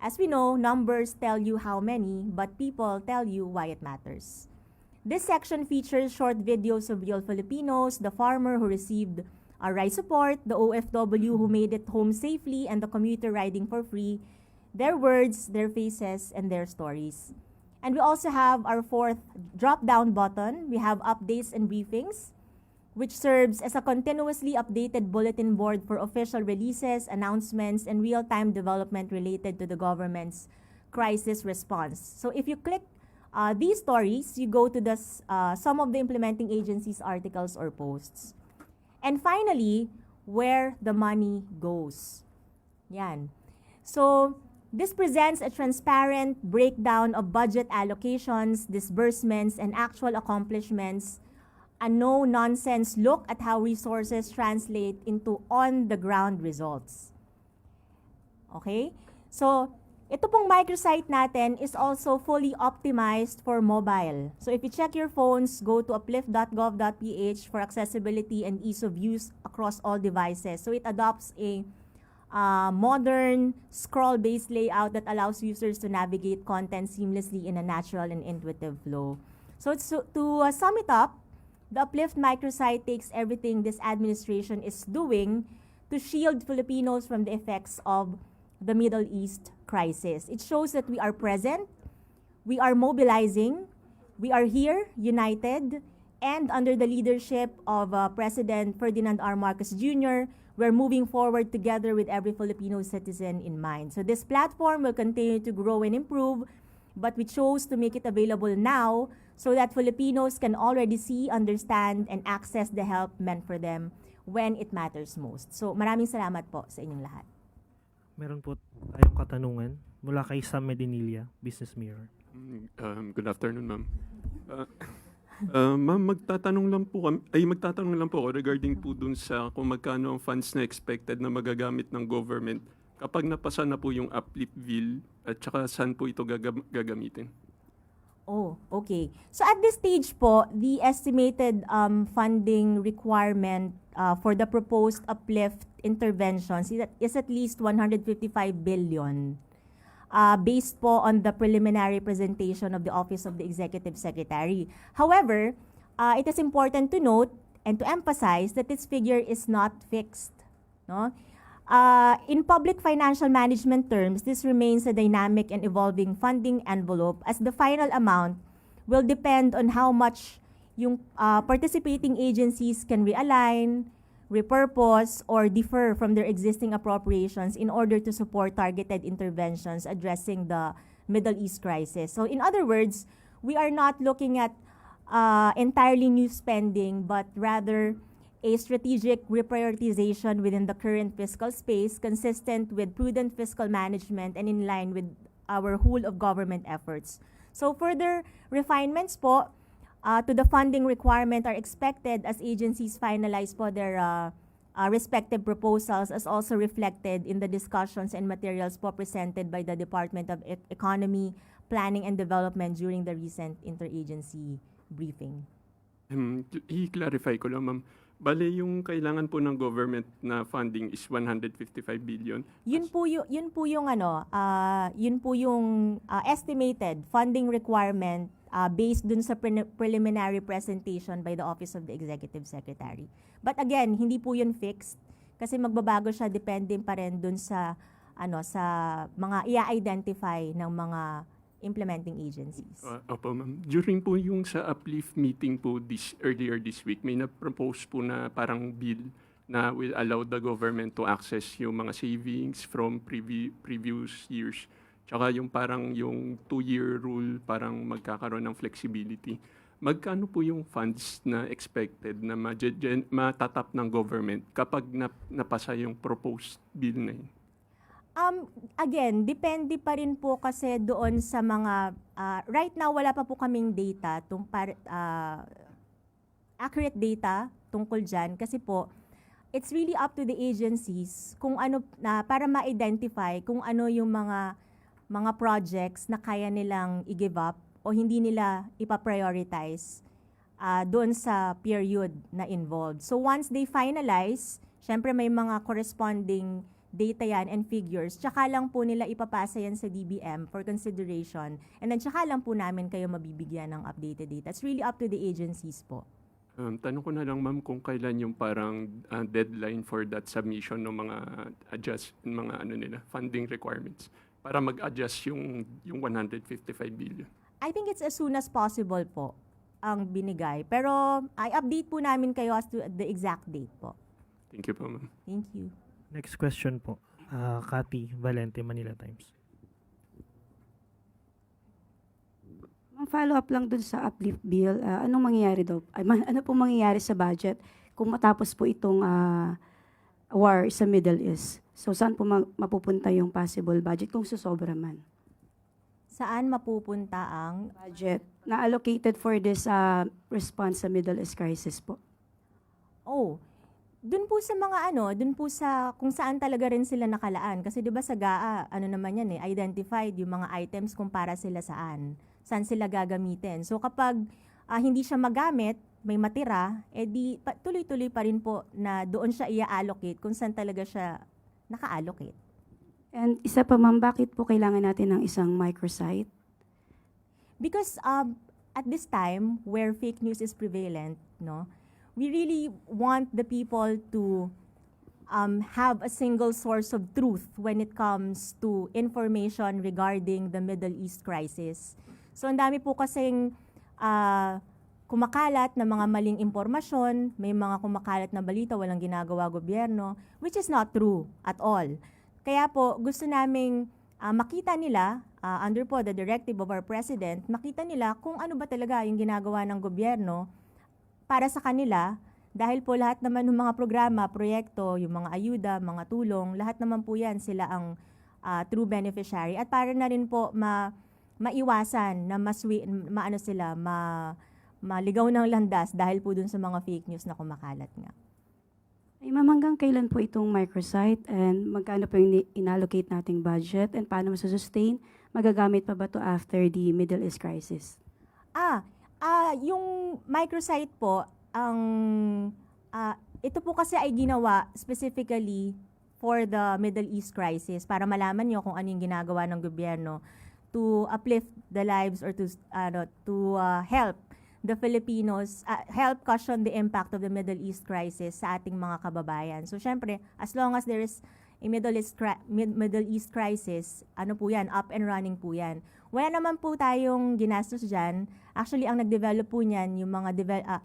as we know, numbers tell you how many, but people tell you why it matters. This section features short videos of real Filipinos, the farmer who received our rice support, the OFW who made it home safely, and the commuter riding for free, their words, their faces, and their stories. And we also have our 4th drop-down button. We have updates and briefings, which serves as a continuously updated bulletin board for official releases, announcements, and real-time development related to the government's crisis response. So if you click these stories, you go to the some of the implementing agencies' articles or posts. And finally, where the money goes. Yan. So this presents a transparent breakdown of budget allocations, disbursements, and actual accomplishments, a no-nonsense look at how resources translate into on-the-ground results. Okay? So, ito pong microsite natin is also fully optimized for mobile. So if you check your phones, go to uplift.gov.ph for accessibility and ease of use across all devices. So it adopts a modern scroll-based layout that allows users to navigate content seamlessly in a natural and intuitive flow. So to sum it up, the Uplift microsite takes everything this administration is doing to shield Filipinos from the effects of the Middle East crisis. It shows that we are present, we are mobilizing, we are here, united, and under the leadership of President Ferdinand R. Marcos Jr., we're moving forward together with every Filipino citizen in mind. So this platform will continue to grow and improve, but we chose to make it available now so that Filipinos can already see, understand, and access the help meant for them when it matters most. So maraming salamat po sa inyong lahat. Meron po tayong katanungan mula kay Sam Medinilla, Business Mirror. Good afternoon, ma'am. Ma'am, magtatanong lang po ako regarding po dun sa kung magkano ang funds na expected na magagamit ng government kapag napasa na po yung Uplift bill at saka saan po ito gagamitin. Oh, okay. So at this stage po, the estimated funding requirement for the proposed Uplift interventions is at least 155 billion. Based po on the preliminary presentation of the Office of the Executive Secretary. However, it is important to note and to emphasize that this figure is not fixed. No? In public financial management terms, this remains a dynamic and evolving funding envelope as the final amount will depend on how much yung participating agencies can realign, repurpose or defer from their existing appropriations in order to support targeted interventions addressing the Middle East crisis. So in other words, we are not looking at entirely new spending, but rather a strategic reprioritization within the current fiscal space consistent with prudent fiscal management and in line with our whole of government efforts. So further refinements po to the funding requirement are expected as agencies finalize po their respective proposals, as also reflected in the discussions and materials po presented by the Department of Economy, Planning and Development during the recent interagency briefing. I-clarify ko lang, ma'am. Bale, yung kailangan po ng government na funding is 155 billion. Yun po yung estimated funding requirement based dun sa preliminary presentation by the Office of the Executive Secretary. But again, hindi po yun fixed kasi magbabago siya depende pa rin dun sa sa mga i-identify ng mga implementing agencies. Opo, ma'am. During po yung sa uplift meeting po earlier this week, may na-propose po na parang bill na will allow the government to access yung mga savings from previous years. Tsaka yung parang yung 2-year rule, parang magkakaroon ng flexibility. Magkano po yung funds na expected na matatap ng government kapag napasa yung proposed bill na yun? Again, depende pa rin po kasi doon sa mga, right now wala pa po kaming data, accurate data tungkol dyan kasi po, it's really up to the agencies kung ano, para ma-identify kung ano yung mga projects na kaya nilang i-give up o hindi nila ipa-prioritize doon sa period na involved. So once they finalize, syempre may mga corresponding data yan and figures, tsaka lang po nila ipapasa yan sa DBM for consideration. And then tsaka lang po namin kayo mabibigyan ng updated data. It's really up to the agencies po. Tanong ko na lang, ma'am, kung kailan yung parang deadline for that submission ng mga funding requirements para mag-adjust yung 155 billion. I think it's as soon as possible po ang binigay. Pero i-update po namin kayo as to the exact date po. Thank you po, ma'am. Thank you. Next question po. Cathy Valente, Manila Times. Follow up lang dun sa uplift bill, anong mangyayari daw? Ano pong mangyayari sa budget kung matapos po itong war sa Middle East? So saan po mapupunta yung possible budget kung susobra man? Saan mapupunta ang Budget na allocated for this response sa Middle East crisis po. Dun po sa mga dun po sa kung saan talaga rin sila nakalaan. Kasi 'di ba sa GAA, naman yan identified yung mga items kung para sila saan sila gagamitin. So kapag hindi siya magamit, may matira, tuloy-tuloy pa rin po na doon siya i-allocate kung saan talaga siya naka-allocate. And isa pa ma'am, bakit po kailangan natin ng isang microsite? Because at this time where fake news is prevalent, we really want the people to have a single source of truth when it comes to information regarding the Middle East crisis. So ang dami po kasing kumakalat na mga maling impormasyon, may mga kumakalat na balita, walang ginagawa gobyerno, which is not true at all. Kaya po gusto naming makita nila, under po the directive of our President, makita nila kung ano ba talaga yung ginagawa ng gobyerno para sa kanila, dahil po lahat naman ng mga programa, proyekto, yung mga ayuda, mga tulong, lahat naman po yan sila ang true beneficiary. At para na rin po maiwasan na maligaw ng landas dahil po dun sa mga fake news na kumakalat nga. Ay ma'am, hanggang kailan po itong microsite and magkano po yung inallocate nating budget and paano masusustain? Magagamit pa ba to after the Middle East crisis? Yung microsite po, ito po kasi ay ginawa specifically for the Middle East crisis para malaman nyo kung ano yung ginagawa ng gobyerno to uplift the lives or to help the Filipinos, help cushion the impact of the Middle East crisis sa ating mga kababayan. So syempre, as long as there is Middle East crisis, ano po yan, up and running po yan. Wala naman po tayong ginastos dyan. Actually, ang nag-develop po niyan,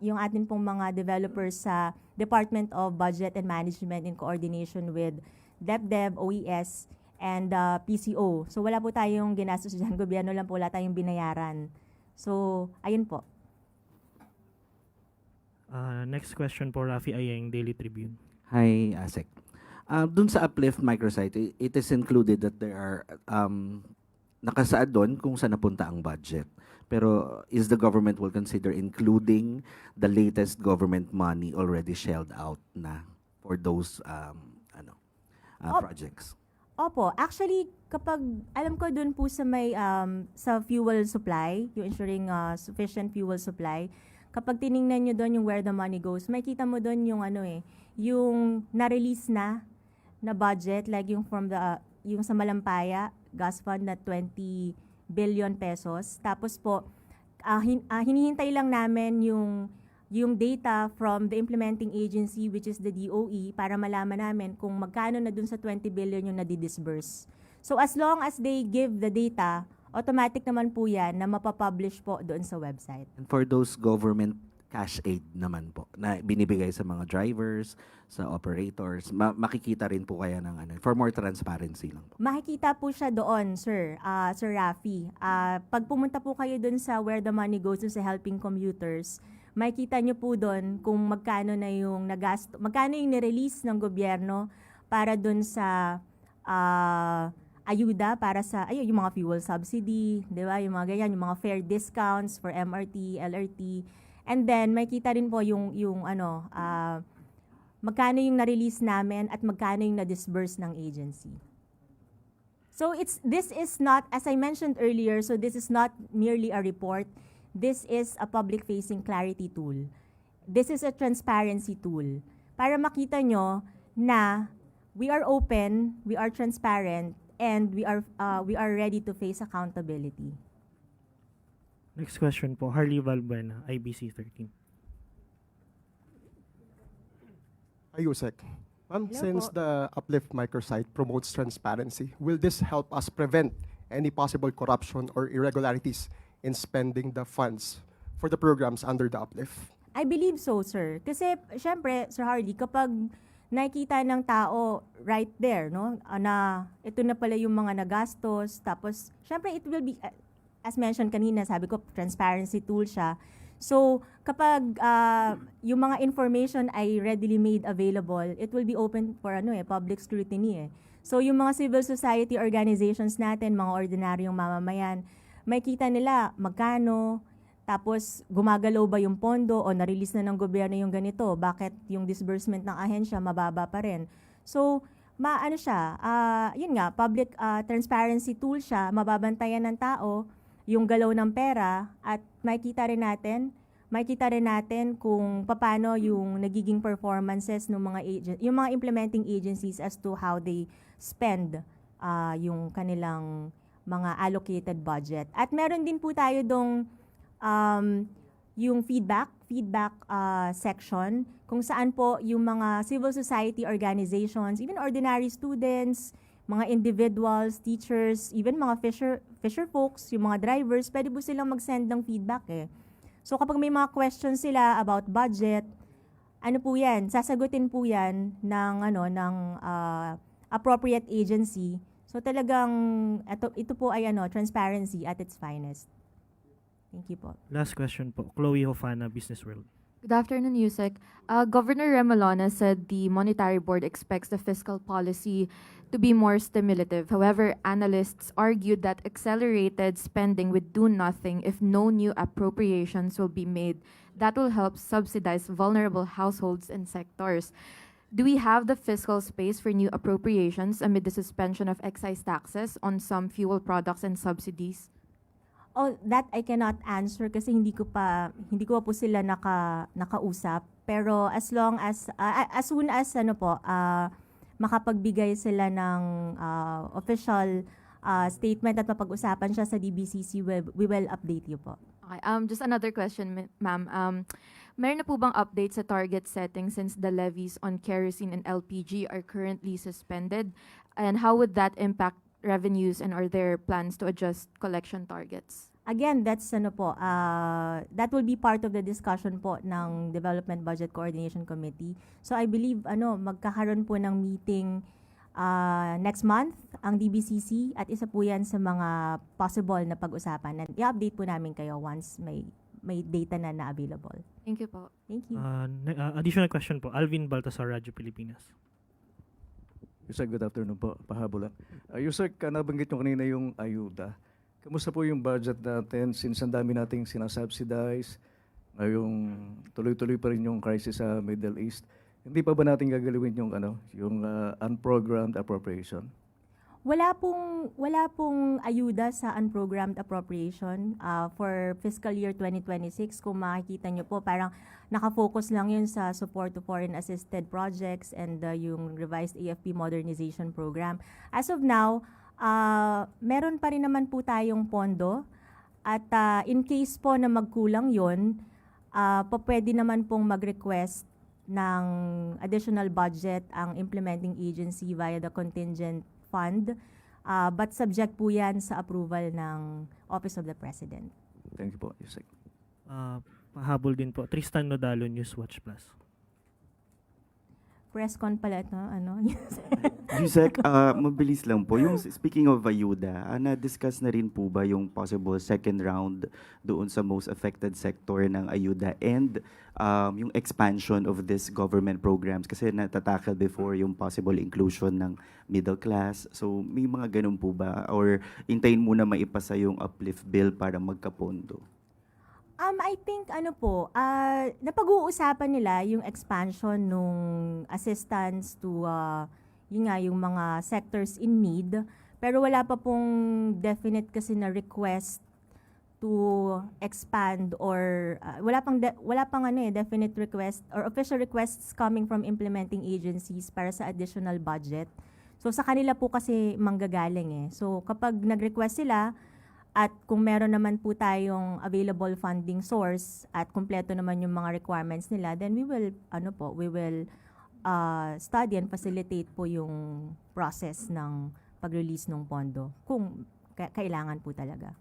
yung atin pong mga developers sa Department of Budget and Management in coordination with DepDev, OES, and PCO. So wala po tayong ginastos dyan. Gobyerno lang po, wala tayong binayaran. So, ayun po. Next question po, Rafi Ayeng, Daily Tribune. Hi, Asek. Dun sa Uplift microsite, it is included that there are nakasaad doon kung saan napunta ang budget. Pero is the government will consider including the latest government money already shelled out na for those projects? Opo, actually kapag alam ko doon po sa may sa fuel supply, yung ensuring sufficient fuel supply, kapag tiningnan nyo doon yung where the money goes, makita mo doon yung yung na-release na budget, like yung yung sa Malampaya gas fund na 20 billion pesos. Tapos po, hinihintay lang namin yung data from the implementing agency, which is the DOE, para malaman namin kung magkano na dun sa 20 billion yung nadidisburse. So as long as they give the data, automatic naman po yan na mapapublish po doon sa website. And for those government cash aid naman po na binibigay sa mga drivers, sa operators, makikita rin po kaya ng for more transparency lang po. Makikita po siya doon, Sir Rafi. Pag pumunta po kayo doon sa where the money goes, dun sa helping commuters, makikita nyo po doon kung magkano na yung magkano yung nirelease ng gobyerno para doon sa ayuda para sa yung mga fuel subsidy, 'di ba? Yung mga ganyan, yung mga fare discounts for MRT, LRT. And then makita rin po yung magkano yung na-release namin at magkano yung na-disburse ng agency. So this is not, as I mentioned earlier, so this is not merely a report. This is a public-facing clarity tool. This is a transparency tool para makita nyo na we are open, we are transparent, and we are ready to face accountability. Next question po, Harley Valbuena, IBC 13. Ayusek. Ma'am, Hello since po. the Uplift microsite promotes transparency, will this help us prevent any possible corruption or irregularities in spending the funds for the programs under the Uplift? I believe so, sir. Kasi, syempre, Sir Hardy, kapag nakikita ng tao right there, no, na ito na pala yung mga nagastos, tapos, syempre, it will be, as mentioned kanina, sabi ko, transparency tool siya. So, kapag yung mga information ay readily made available, it will be open for public scrutiny. So, yung mga civil society organizations natin, mga ordinaryong mamamayan, makikita nila magkano, tapos gumagalaw ba yung pondo o na-release na ng gobyerno yung ganito, bakit yung disbursement ng ahensya mababa pa rin. So, yun nga, public transparency tool siya, mababantayan ng tao yung galaw ng pera at makikita rin natin kung paano yung nagiging performances ng yung mga implementing agencies as to how they spend yung kanilang mga allocated budget. At meron din po tayo dong yung feedback section kung saan po yung mga civil society organizations, even ordinary students, mga individuals, teachers, even mga fisher folks, yung mga drivers, pwede po silang mag-send ng feedback eh. So kapag may mga questions sila about budget, sasagutin po yan ng appropriate agency. So talagang ito po ay transparency at its finest. Thank you po. Last question po, Chloe Hofana, Business World. Good afternoon, Yusek. Governor Remolona said the Monetary Board expects the fiscal policy to be more stimulative. However, analysts argued that accelerated spending would do nothing if no new appropriations will be made. That will help subsidize vulnerable households and sectors. Do we have the fiscal space for new appropriations amid the suspension of excise taxes on some fuel products and subsidies? Oh, that I cannot answer kasi hindi ko pa po sila nakausap. Pero as soon as makapagbigay sila ng official statement at mapag-usapan siya sa DBCC, we will update you po. Okay, just another question, ma'am. Meron na po bang update sa target setting since the levies on kerosene and LPG are currently suspended? And how would that impact revenues, and are there plans to adjust collection targets? Again, that's that will be part of the discussion po ng Development Budget Coordination Committee. So I believe magkakaroon po ng meeting next month ang DBCC at isa po yan sa mga possible na pag-usapan. And i-update po namin kayo once may data na available. Thank you po. Thank you. Additional question po. Alvin Baltasar, Radyo Pilipinas. Yusek, good afternoon po. Pahabol lang. Yusek, nabanggit nyo kanina yung ayuda. Kamusta po yung budget natin since ang dami nating sinasubsidize, ngayong tuloy-tuloy pa rin yung crisis sa Middle East. Hindi pa ba natin gagalawin yung unprogrammed appropriation? Wala pong ayuda sa unprogrammed appropriation for fiscal year 2026. Kung makikita nyo po, parang nakafocus lang yun sa support to foreign assisted projects and yung revised AFP modernization program. As of now, meron pa rin naman po tayong pondo at in case po na magkulang yun, pwede naman pong mag-request ng additional budget ang implementing agency via the contingent fund, but subject po yan sa approval ng Office of the President. Thank you po, Yusek. Pahabol din po. Tristan Nodalo, Newswatch Plus. Press con pala ito, Yusek, mabilis lang po. Yung speaking of ayuda, na-discuss na rin po ba yung possible second round doon sa most affected sector ng ayuda and yung expansion of this government programs? Kasi natatakal before yung possible inclusion ng middle class. So may mga ganun po ba? Or intayin muna maipasa yung uplift bill para magkapondo? I think napag-uusapan nila yung expansion nung assistance to yung mga sectors in need, pero wala pa pong definite kasi na request to expand or wala pang definite request or official requests coming from implementing agencies para sa additional budget. So sa kanila po kasi manggagaling So kapag nag-request sila, at kung meron naman po tayong available funding source at kumpleto naman yung mga requirements nila, then we will study and facilitate po yung process ng pag-release ng pondo kung kailangan po talaga.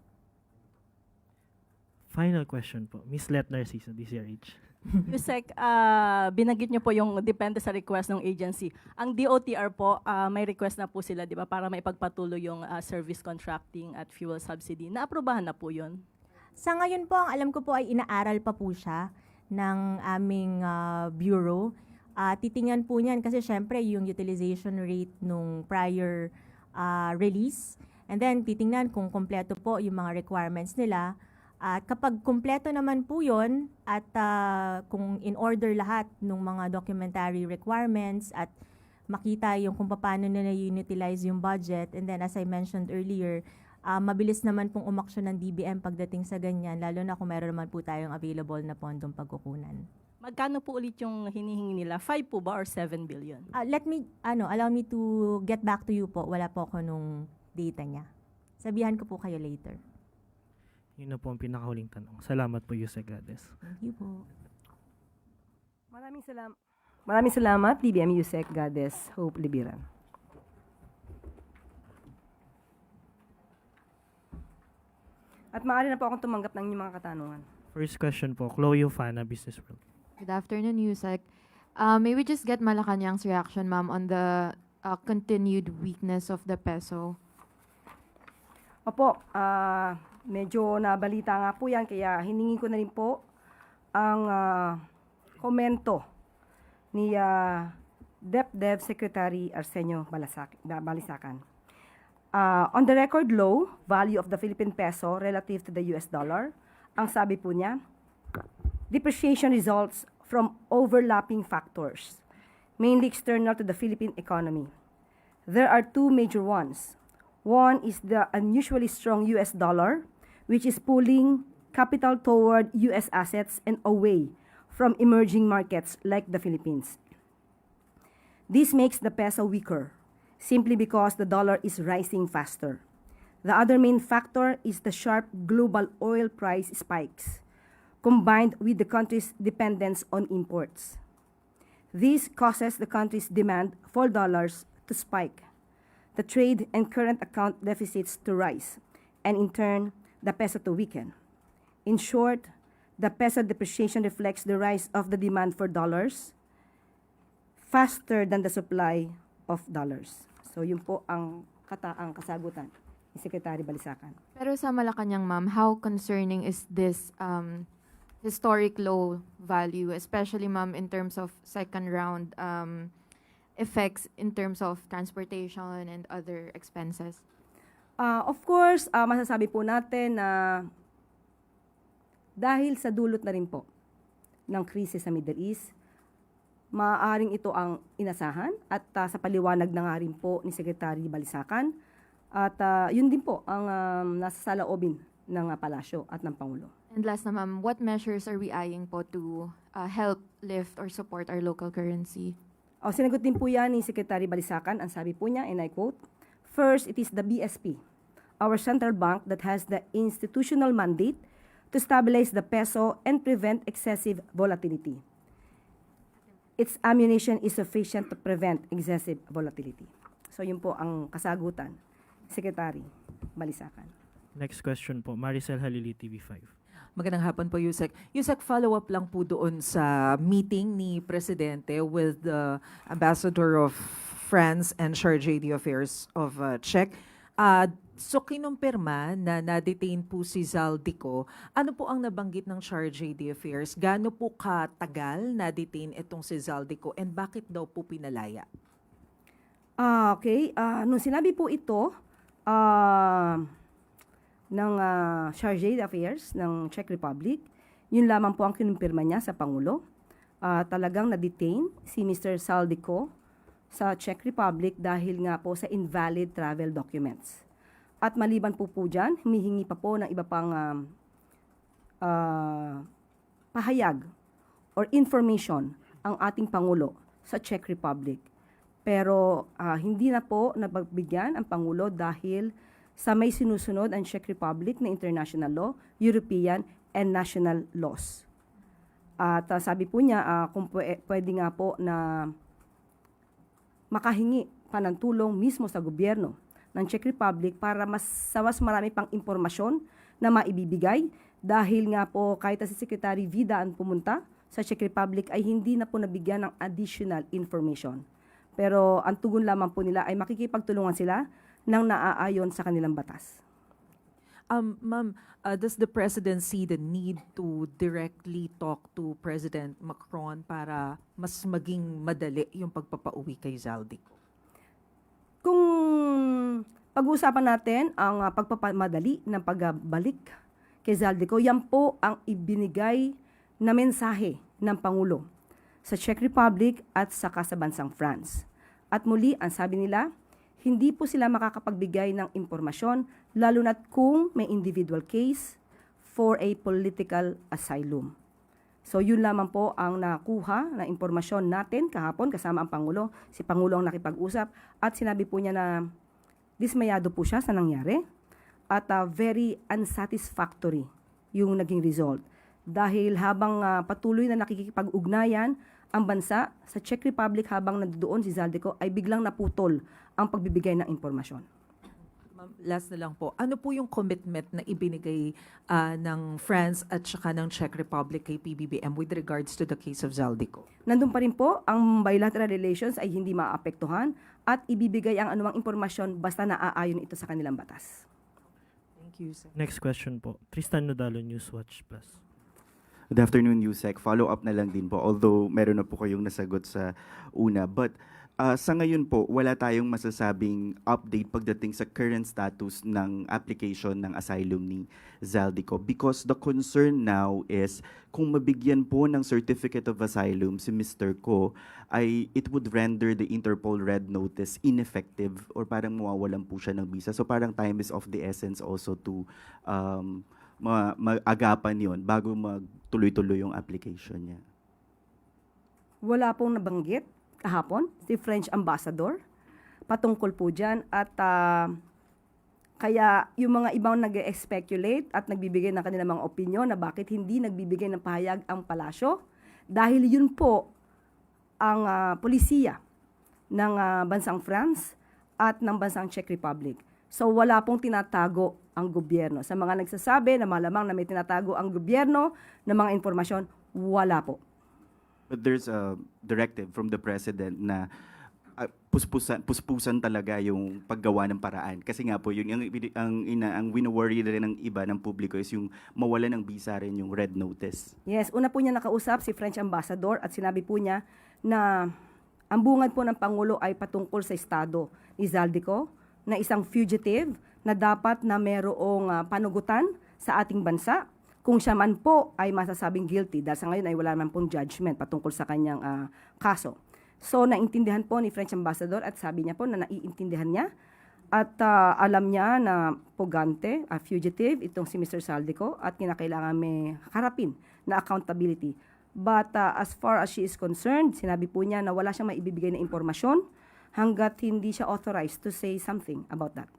Final question po. Miss Let Narciso, DCRH. Yusek, binanggit niyo po yung depende sa request ng agency. Ang DOTR po, may request na po sila, di ba, para maipagpatuloy yung service contracting at fuel subsidy. Naaprubahan na po yun? Sa ngayon po, ang alam ko po ay inaaral pa po siya ng aming bureau. Titingnan po niyan kasi syempre yung utilization rate nung prior release. And then titingnan kung kompleto po yung mga requirements nila. At kapag kumpleto naman po yun at kung in order lahat ng mga documentary requirements at makita yung kung paano na na-utilize yung budget, and then as I mentioned earlier, mabilis naman pong umaksyon ng DBM pagdating sa ganyan, lalo na kung meron naman po tayong available na pondong pagkukunan. Magkano po ulit yung hinihingi nila? 5 po ba or 7 billion? Allow me to get back to you po. Wala po ako nung data niya. Sabihan ko po kayo later. Yun na po ang pinakahuling tanong. Salamat po, Yusek Gades. Thank you po. Maraming salamat, DBM Yusek Gades, Hope Libiran. At maaari na po akong tumanggap ng inyong mga katanungan. First question po, Chloe Ufana, Business World. Good afternoon, Yusek. May we just get Malacanang's reaction, ma'am, on the continued weakness of the peso? Opo, medyo nabalita nga po yan, kaya hiningi ko na rin po ang komento ni DepDev Secretary Arsenio Balisacan. On the record low value of the Philippine peso relative to the US dollar, ang sabi po niya, depreciation results from overlapping factors, mainly external to the Philippine economy. There are two major ones. One is the unusually strong US dollar, which is pulling capital toward US assets and away from emerging markets like the Philippines. This makes the peso weaker, simply because the dollar is rising faster. The other main factor is the sharp global oil price spikes, combined with the country's dependence on imports. This causes the country's demand for dollars to spike, the trade and current account deficits to rise, and in turn, the peso to weaken. In short, the peso depreciation reflects the rise of the demand for dollars faster than the supply of dollars. So yun po ang kataang kasagutan ni Secretary Balisacan. Pero sa Malacanang, ma'am, how concerning is this historic low value, especially, ma'am, in terms of second round effects in terms of transportation and other expenses? Of course, masasabi po natin na dahil sa dulot na rin po ng krisis sa Middle East, maaaring ito ang inasahan at sa paliwanag na nga rin po ni Secretary Balisacan. At yun din po ang nasa saloobin ng palasyo at ng Pangulo. And last na, ma'am, what measures are we eyeing po to help lift or support our local currency? Sinagot din po yan ni Secretary Balisacan. Ang sabi po niya, and I quote, "First, it is the BSP, our central bank that has the institutional mandate to stabilize the peso and prevent excessive volatility. Its ammunition is sufficient to prevent excessive volatility." So yun po ang kasagutan, Secretary Balisacan. Next question po, Maricel Halili, TV5. Magandang hapon po, Yusek. Yusek, follow-up lang po doon sa meeting ni Presidente with the Ambassador of France and Chargé d'Affaires of Czech. So, kinumpirma na na-detain po si Zaldico. Ano po ang nabanggit ng Chargé d'Affaires? Gaano po katagal na-detain itong si Zaldico and bakit daw po pinalaya? Okay. Nung sinabi po ito, ng Chargé d'Affaires ng Czech Republic, yun lamang po ang kinumpirma niya sa Pangulo. Talagang na-detain si Mr. Zaldico sa Czech Republic dahil nga po sa invalid travel documents. At maliban po dyan, humihingi pa po ng iba pang pahayag or information ang ating Pangulo sa Czech Republic. Pero hindi na po napagbigyan ang Pangulo dahil sa may sinusunod ang Czech Republic na international law, European and national laws. At sabi po niya, kung pwede nga po na makahingi pa ng tulong mismo sa gobyerno ng Czech Republic para mas marami pang impormasyon na maibibigay dahil nga po kahit si Secretary Vida ang pumunta sa Czech Republic ay hindi na po nabigyan ng additional information. Pero ang tugon lamang po nila ay makikipagtulungan sila nang naaayon sa kanilang batas. Ma'am, does the President see the need to directly talk to President Macron para mas maging madali yung pagpapauwi kay Zaldico? Kung pag-uusapan natin ang pagpapamadali ng pagbalik kay Zaldico, yan po ang ibinigay na mensahe ng Pangulo sa Czech Republic at saka sa bansang France. At muli, ang sabi nila, hindi po sila makakapagbigay ng impormasyon lalo na't kung may individual case for a political asylum. So yun lamang po ang nakuha na impormasyon natin kahapon kasama ang Pangulo. Si Pangulo ang nakipag-usap at sinabi po niya na dismayado po siya sa nangyari at very unsatisfactory yung naging result. Dahil habang patuloy na nakikipag-ugnayan ang bansa sa Czech Republic habang nandoon si Zaldico ay biglang naputol ang pagbibigay ng impormasyon. Ma'am, last na lang po, ano po yung commitment na ibinigay ng France at saka ng Czech Republic kay PBBM with regards to the case of Zaldico? Nandun pa rin po, ang bilateral relations ay hindi maapektuhan at ibibigay ang anumang impormasyon basta naaayon ito sa kanilang batas. Thank you, sir. Next question po, Tristan Nodalo, Newswatch Plus. Good afternoon, Yusek. Follow-up na lang din po, although meron na po kayong nasagot sa una. But sa ngayon po, wala tayong masasabing update pagdating sa current status ng application ng asylum ni Zaldico because the concern now is kung mabigyan po ng certificate of asylum si Mr. Ko, ay it would render the Interpol Red Notice ineffective or parang mawawalan po siya ng visa. So parang time is of the essence also to mag-agapan yon bago magtuloy-tuloy yung application niya. Wala pong nabanggit kahapon si French Ambassador patungkol po dyan at Kaya yung mga ibang nag-speculate at nagbibigay ng kanilang mga opinyon na bakit hindi nagbibigay ng pahayag ang palasyo, dahil yun po ang polisiya ng bansang France at ng bansang Czech Republic. So wala pong tinatago ang gobyerno. Sa mga nagsasabi na malamang na may tinatago ang gobyerno ng mga informasyon, wala po. But there's a directive from the president na puspusan talaga yung paggawa ng paraan. Kasi nga po, yun, ang wino-worry rin ng iba ng publiko is yung mawala ng visa rin yung red notice. Yes, una po niya nakausap si French Ambassador at sinabi po niya na ang bungad po ng Pangulo ay patungkol sa estado ni Zaldico na isang fugitive na dapat na merong panugutan sa ating bansa kung siya man po ay masasabing guilty dahil sa ngayon ay wala naman pong judgment patungkol sa kanyang kaso. So, naintindihan po ni French Ambassador at sabi niya po na naiintindihan niya at alam niya na pugante, fugitive, itong si Mr. Zaldico at kinakailangan may harapin na accountability. But as far as she is concerned, sinabi po niya na wala siyang maibibigay na impormasyon hanggat hindi siya authorized to say something about that.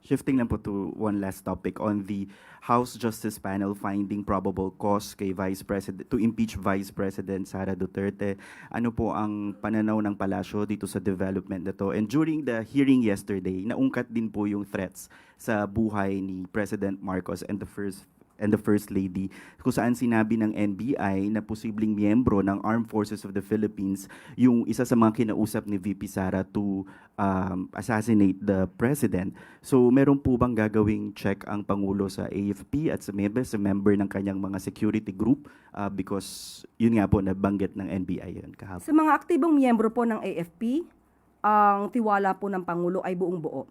Shifting lang po to one last topic on the House Justice Panel finding probable cause kay Vice President to impeach Vice President Sara Duterte. Ano po ang pananaw ng palasyo dito sa development na to? And during the hearing yesterday, naungkat din po yung threats sa buhay ni President Marcos and the First Lady, kung saan sinabi ng NBI na posibleng miyembro ng Armed Forces of the Philippines yung isa sa mga kinausap ni VP Sara to assassinate the President. So meron po bang gagawing check ang Pangulo sa AFP at sa member ng kanyang mga security group? Because yun nga po, nabanggit ng NBI yun kahapon. Sa mga aktibong miyembro po ng AFP, ang tiwala po ng Pangulo ay buong buo.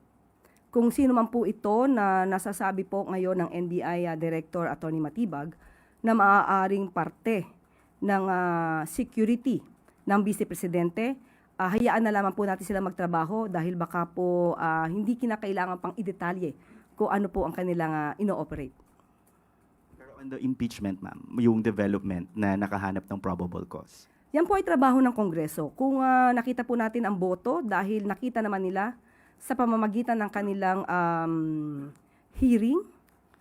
Kung sino man po ito na nasasabi po ngayon ng NBI Director Attorney Matibag na maaaring parte ng security ng Vice Presidente, hayaan na lamang po natin sila magtrabaho dahil baka po hindi kinakailangan pang idetalye kung ano po ang kanilang ino-operate. Pero on the impeachment, ma'am, yung development na nakahanap ng probable cause. Yan po ay trabaho ng Kongreso. Kung nakita po natin ang boto dahil nakita naman nila sa pamamagitan ng kanilang hearing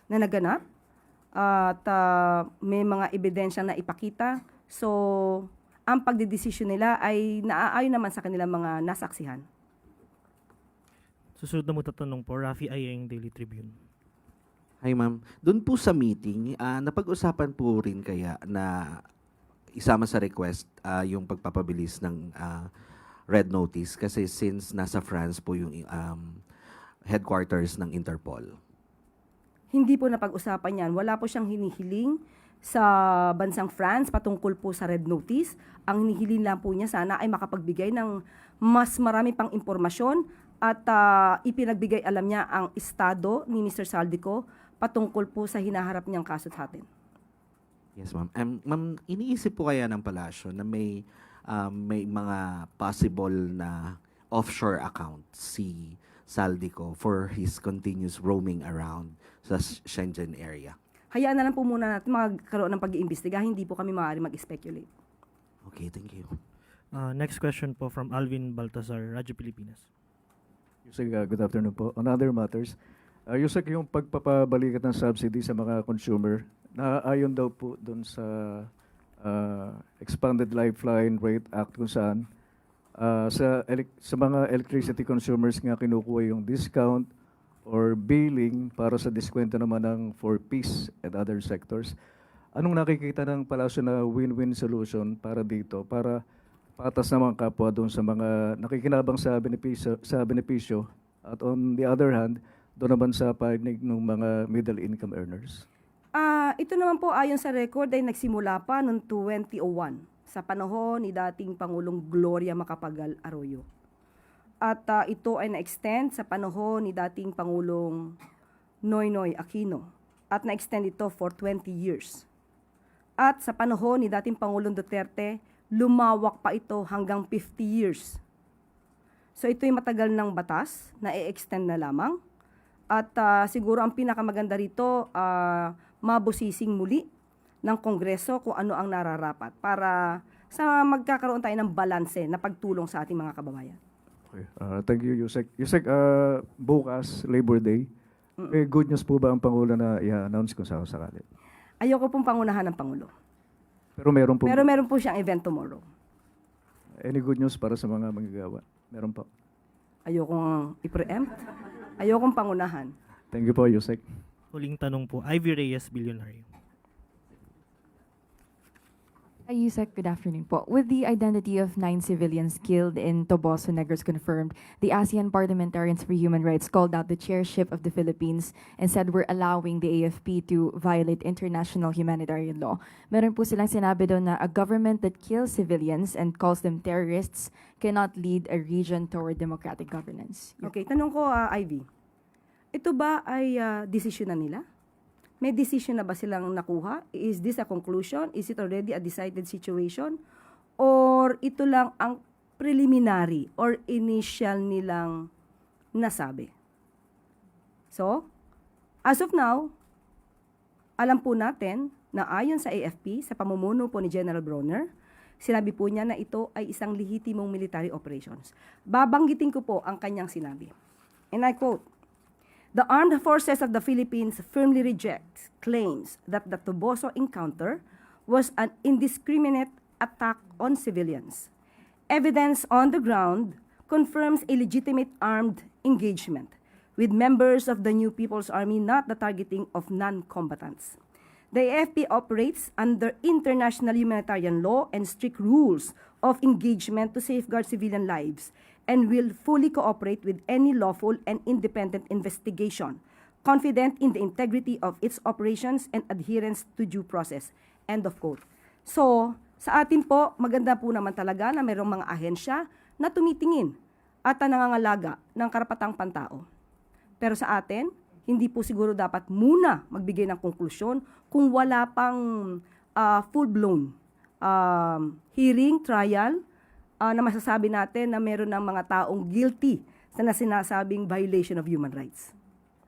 na naganap at may mga ebidensya na ipakita. So, ang pagdedesisyon nila ay naaayon naman sa kanilang mga nasaksihan. Susunod na mo tatanong po, Rafi Ayeng, Daily Tribune. Hi ma'am. Doon po sa meeting, napag-usapan po rin kaya na isama sa request yung pagpapabilis ng red notice kasi since nasa France po yung headquarters ng Interpol. Hindi po napag-usapan yan. Wala po siyang hinihiling sa bansang France patungkol po sa red notice. Ang hinihiling lang po niya sana ay makapagbigay ng mas marami pang impormasyon at ipinagbigay alam niya ang estado ni Mr. Zaldico patungkol po sa hinaharap niyang kaso sa atin. Yes ma'am. Ma'am, iniisip po kaya ng palasyo na may mga possible na offshore account si Zaldico for his continuous roaming around sa Shenzhen area? Hayaan na lang po muna natin magkaroon ng pag-iimbestiga. Hindi po kami maaari mag-speculate. Okay, thank you. Next question po from Alvin Baltazar, Radyo Pilipinas. Yusek, good afternoon po. On other matters, Yusek, yung pagpapabalikat ng subsidy sa mga consumer, naayon daw po doon sa Expanded Lifeline Rate Act kung saan sa mga electricity consumers nga kinukuha yung discount or billing para sa diskwento naman ng for peace and other sectors. Anong nakikita ng palasyo na win-win solution para dito, para patas naman kapwa doon sa mga nakikinabang sa benepisyo at on the other hand, doon naman sa panig ng mga middle income earners? Ito naman po ayon sa record ay nagsimula pa noong 2001 sa panahon ni dating Pangulong Gloria Macapagal Arroyo. At ito ay na-extend sa panahon ni dating Pangulong Noynoy Aquino at na-extend ito for 20 years. At sa panahon ni dating Pangulong Duterte, lumawak pa ito hanggang 50 years. So ito ay matagal ng batas na i-extend na lamang. At siguro ang pinakamaganda rito, mabusising muli ng Kongreso kung ano ang nararapat para sa magkakaroon tayo ng balanse na pagtulong sa ating mga kababayan. Okay. Thank you, Yusek. Yusek, bukas, Labor Day, May good news po ba ang Pangulo na i-announce kung sakali? Ayoko pong pangunahan ng Pangulo. Pero meron po, Pero meron po siyang event tomorrow. any good news para sa mga manggagawa? Meron po. Ayokong i-preempt. Ayokong pangunahan. Thank you po, Yusek. Huling tanong po, Ivy Reyes, Bilyonaryo. Yusek, good afternoon po. With the identity of 9 civilians killed in Toboso Negros confirmed, the ASEAN Parliamentarians for Human Rights called out the chairship of the Philippines and said we're allowing the AFP to violate international humanitarian law. Meron po silang sinabi doon na a government that kills civilians and calls them terrorists cannot lead a region toward democratic governance. Okay, tanong ko, Ivy. Ito ba ay desisyon na nila? May decision na ba silang nakuha? Is this a conclusion? Is it already a decided situation? Or ito lang ang preliminary or initial nilang nasabi? So, as of now, alam po natin na ayon sa AFP, sa pamumuno po ni General Bronner, sinabi po niya na ito ay isang lehitimong military operations. Babanggitin ko po ang kanyang sinabi. And I quote, "The armed forces of the Philippines firmly reject claims that the Toboso encounter was an indiscriminate attack on civilians. Evidence on the ground confirms a legitimate armed engagement with members of the New People's Army, not the targeting of non-combatants. The AFP operates under international humanitarian law and strict rules of engagement to safeguard civilian lives and will fully cooperate with any lawful and independent investigation, confident in the integrity of its operations and adherence to due process." End of quote. So, sa atin po, maganda po naman talaga na mayroong mga ahensya na tumitingin at nangangalaga ng karapatang pantao. Pero sa atin, hindi po siguro dapat muna magbigay ng konklusyon kung wala pang full-blown hearing, trial, na masasabi natin na meron ng mga taong guilty sa sinasabing violation of human rights.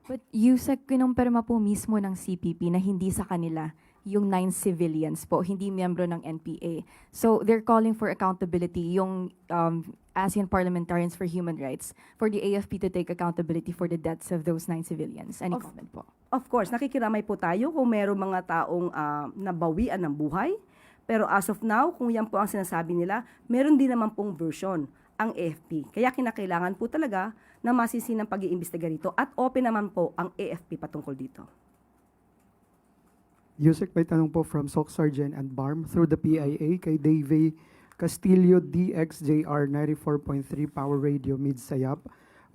But Yusek, kinumpirma po mismo ng CPP na hindi sa kanila yung 9 civilians po, hindi miyembro ng NPA. So they're calling for accountability, yung ASEAN Parliamentarians for Human Rights, for the AFP to take accountability for the deaths of those 9 civilians. Any comment po? Of course, nakikiramay po tayo kung meron mga taong nabawian ng buhay. Pero as of now, kung yan po ang sinasabi nila, meron din naman pong version ang AFP. Kaya kinakailangan po talaga na masisinang pag-iimbestiga rito at open naman po ang AFP patungkol dito. Yusek, may tanong po from SOC Sergeant and BARM through the PIA kay Dave Castillo, DXJR 94.3 Power Radio Mid-Sayap.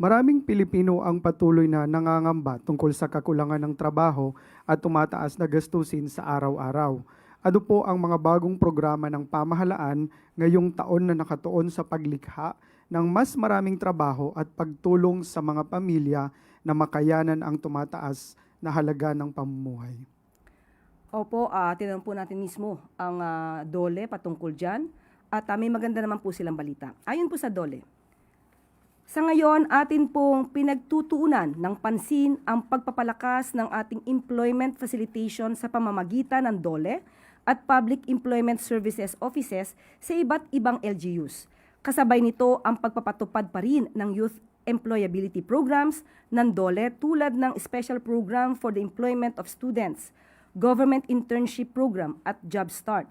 Maraming Pilipino ang patuloy na nangangamba tungkol sa kakulangan ng trabaho at tumataas na gastusin sa araw-araw. Ano po ang mga bagong programa ng pamahalaan ngayong taon na nakatuon sa paglikha ng mas maraming trabaho at pagtulong sa mga pamilya na makayanan ang tumataas na halaga ng pamumuhay? Opo, tinanong po natin mismo ang DOLE patungkol dyan at may maganda naman po silang balita. Ayon po sa DOLE, sa ngayon atin pong pinagtutuunan ng pansin ang pagpapalakas ng ating employment facilitation sa pamamagitan ng DOLE at Public Employment Services Offices sa iba't ibang LGUs. Kasabay nito ang pagpapatupad pa rin ng youth employability programs ng DOLE tulad ng Special Program for the Employment of Students, Government Internship Program at Job Start.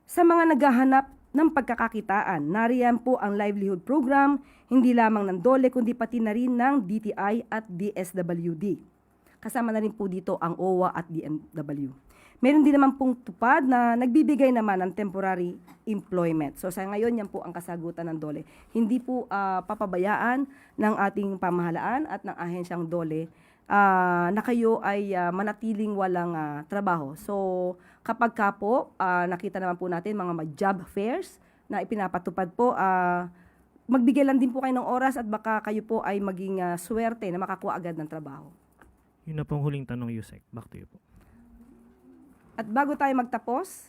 Sa mga naghahanap ng pagkakakitaan, nariyan po ang livelihood program, hindi lamang ng DOLE kundi pati na rin ng DTI at DSWD. Kasama na rin po dito ang OWA at DMW. Meron din naman pong tupad na nagbibigay naman ng temporary employment. So sa ngayon, yan po ang kasagutan ng DOLE. Hindi po papabayaan ng ating pamahalaan at ng ahensyang DOLE na kayo ay manatiling walang trabaho. So kapag ka po, nakita naman po natin mga job fairs na ipinapatupad po, magbigay lang din po kayo ng oras at baka kayo po ay maging swerte na makakuha agad ng trabaho. Yun na pong huling tanong, Yusek. Back to you po. At bago tayo magtapos,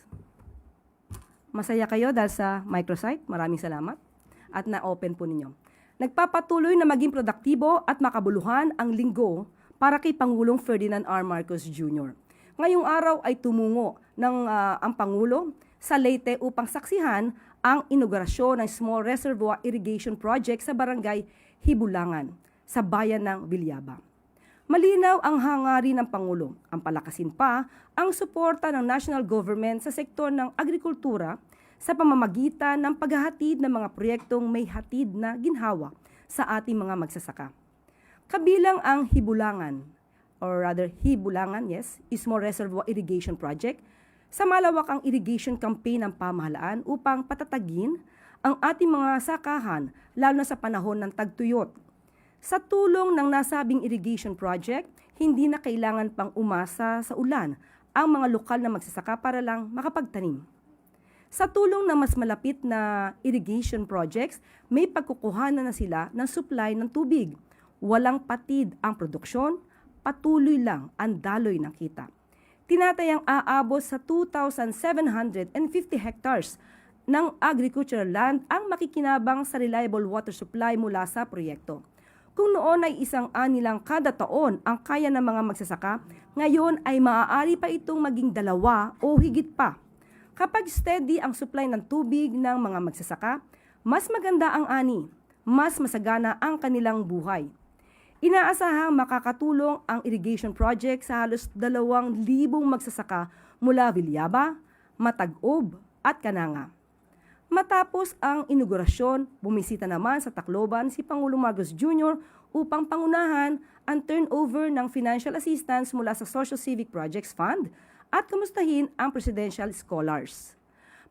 masaya kayo dahil sa microsite. Maraming salamat. At na-open po ninyo. Nagpapatuloy na maging produktibo at makabuluhan ang linggo para kay Pangulong Ferdinand R. Marcos Jr. Ngayong araw ay tumungo ng ang Pangulo sa Leyte upang saksihan ang inaugurasyon ng Small Reservoir Irrigation Project sa Barangay Hibulangan, sa bayan ng Bilyaba. Malinaw ang hangarin ng Pangulo. Ang palakasin pa ang suporta ng national government sa sektor ng agrikultura sa pamamagitan ng paghahatid ng mga proyektong may hatid na ginhawa sa ating mga magsasaka. Kabilang ang Hibulangan, or rather Hibulangan, Small Reservoir Irrigation Project, sa malawakang irrigation campaign ng pamahalaan upang patatagin ang ating mga sakahan lalo na sa panahon ng tagtuyot. Sa tulong ng nasabing irrigation project, hindi na kailangan pang umasa sa ulan ang mga lokal na magsasaka para lang makapagtanim. Sa tulong ng mas malapit na irrigation projects, may pagkukuhanan na sila ng supply ng tubig. Walang patid ang produksyon, patuloy lang ang daloy ng kita. Tinatayang aabot sa 2,750 hectares ng agricultural land ang makikinabang sa reliable water supply mula sa proyekto. Kung noon ay 1 ani lang kada taon ang kaya ng mga magsasaka, ngayon ay maaari pa itong maging 2 o higit pa. Kapag steady ang supply ng tubig ng mga magsasaka, mas maganda ang ani, mas masagana ang kanilang buhay. Inaasahang makakatulong ang irrigation project sa halos 2,000 magsasaka mula Villaba, Matag-Ob at Cananga. Matapos ang inaugurasyon, bumisita naman sa Tacloban si Pangulong Marcos Jr. upang pangunahan ang turnover ng financial assistance mula sa Social Civic Projects Fund at kamustahin ang Presidential Scholars.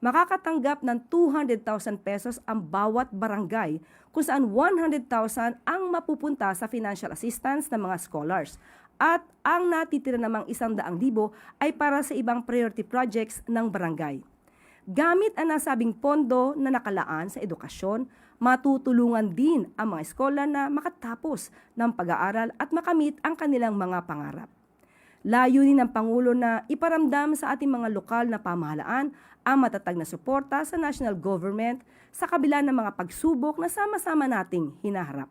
Makakatanggap ng 200,000 pesos ang bawat barangay kung saan 100,000 ang mapupunta sa financial assistance ng mga scholars at ang natitira namang 100,000 ay para sa ibang priority projects ng barangay. Gamit ang nasabing pondo na nakalaan sa edukasyon, matutulungan din ang mga eskolar na makatapos ng pag-aaral at makamit ang kanilang mga pangarap. Layunin ng Pangulo na iparamdam sa ating mga lokal na pamahalaan ang matatag na suporta sa national government sa kabila ng mga pagsubok na sama-sama nating hinaharap.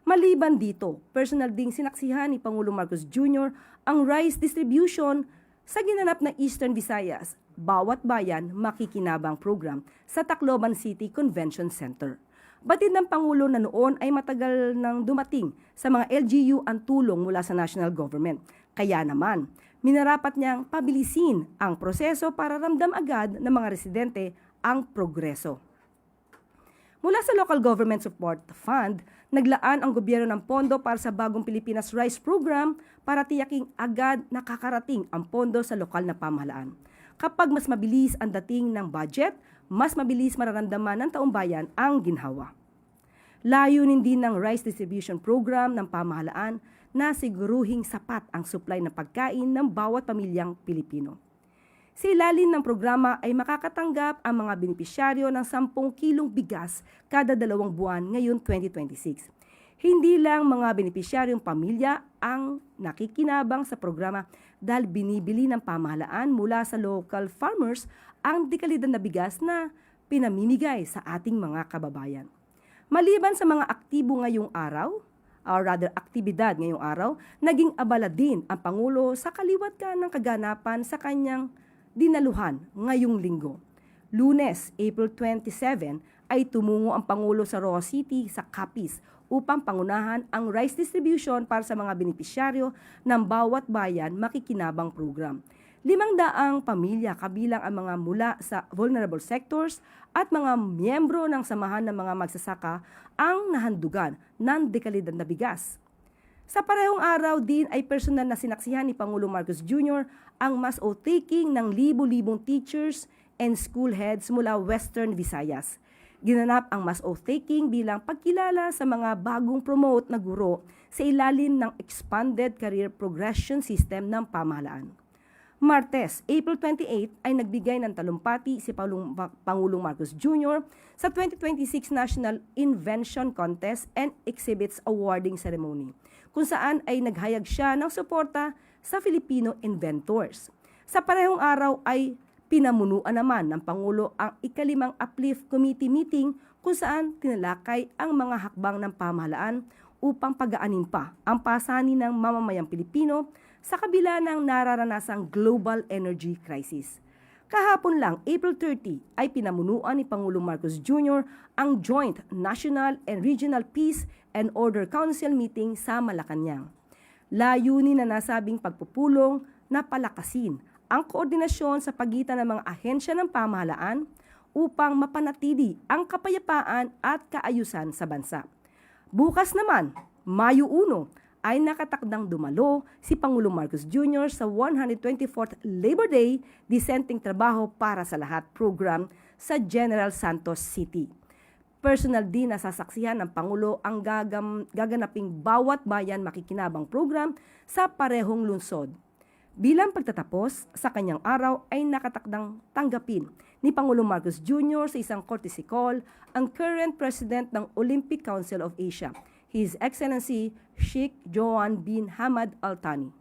Maliban dito, personal ding sinaksihan ni Pangulong Marcos Jr. ang rice distribution sa ginanap na Eastern Visayas, Bawat Bayan Makikinabang program sa Tacloban City Convention Center. Batid ng Pangulo na noon ay matagal nang dumating sa mga LGU ang tulong mula sa national government. Kaya naman, minarapat niyang pabilisin ang proseso para ramdam agad ng mga residente ang progreso. Mula sa Local Government Support Fund, naglaan ang gobyerno ng pondo para sa Bagong Pilipinas Rice Program para tiyaking agad nakakarating ang pondo sa lokal na pamahalaan. Kapag mas mabilis ang dating ng budget, mas mabilis mararamdaman ng taumbayan ang ginhawa. Layunin din ng rice distribution program ng pamahalaan na siguruhing sapat ang supply ng pagkain ng bawat pamilyang Pilipino. Sa ilalim ng programa ay makakatanggap ang mga benepisyaryo ng 10 kilong bigas kada 2 buwan ngayong 2026. Hindi lang mga benepisyaryong pamilya ang nakikinabang sa programa dahil binibili ng pamahalaan mula sa local farmers ang dekalidad na bigas na pinamimigay sa ating mga kababayan. Maliban sa mga aktibo ngayong araw, or rather aktibidad ngayong araw, naging abala din ang Pangulo sa kaliwat ng kaganapan sa kanyang dinaluhan ngayong linggo. Lunes, April 27, ay tumungo ang Pangulo sa Roa City sa Capiz upang pangunahan ang rice distribution para sa mga benepisyaryo ng Bawat Bayan Makikinabang program. 500 pamilya kabilang ang mga mula sa vulnerable sectors at mga miyembro ng samahan ng mga magsasaka ang nahandugan ng dekalidad na bigas. Sa parehong araw din ay personal na sinaksihan ni Pangulong Marcos Jr. ang mass oath-taking ng libo-libong teachers and school heads mula Western Visayas. Ginanap ang mass oath-taking bilang pagkilala sa mga bagong promote na guro sa ilalim ng Expanded Career Progression System ng pamahalaan. Martes, April 28 ay nagbigay ng talumpati si Pangulong Marcos Jr. sa 2026 National Invention Contest and Exhibits Awarding Ceremony, kung saan ay naghayag siya ng suporta sa Filipino inventors. Sa parehong araw ay pinamunuan naman ng Pangulo ang ika-5 Uplift Committee meeting kung saan tinalakay ang mga hakbang ng pamahalaan upang pagaanin pa ang pasanin ng mamamayang Pilipino sa kabila ng nararanasang global energy crisis. Kahapon lang, April 30, ay pinamunuan ni Pangulong Marcos Jr. ang Joint National and Regional Peace and Order Council meeting sa Malacanang. Layunin na nasabing pagpupulong na palakasin ang koordinasyon sa pagitan ng mga ahensya ng pamahalaan upang mapanatili ang kapayapaan at kaayusan sa bansa. Bukas naman, Mayo 1, ay nakatakdang dumalo si Pangulong Marcos Jr. sa 124th Labor Day Disenteng Trabaho para sa Lahat program sa General Santos City. Personal din na sasaksihan ng Pangulo ang gaganaping Bawat Bayan Makikinabang program sa parehong lungsod. Bilang pagtatapos, sa kanyang araw ay nakatakdang tanggapin ni Pangulong Marcos Jr. sa isang courtesy call ang current President ng Olympic Council of Asia, His Excellency Sheikh Johan bin Hamad Al Thani.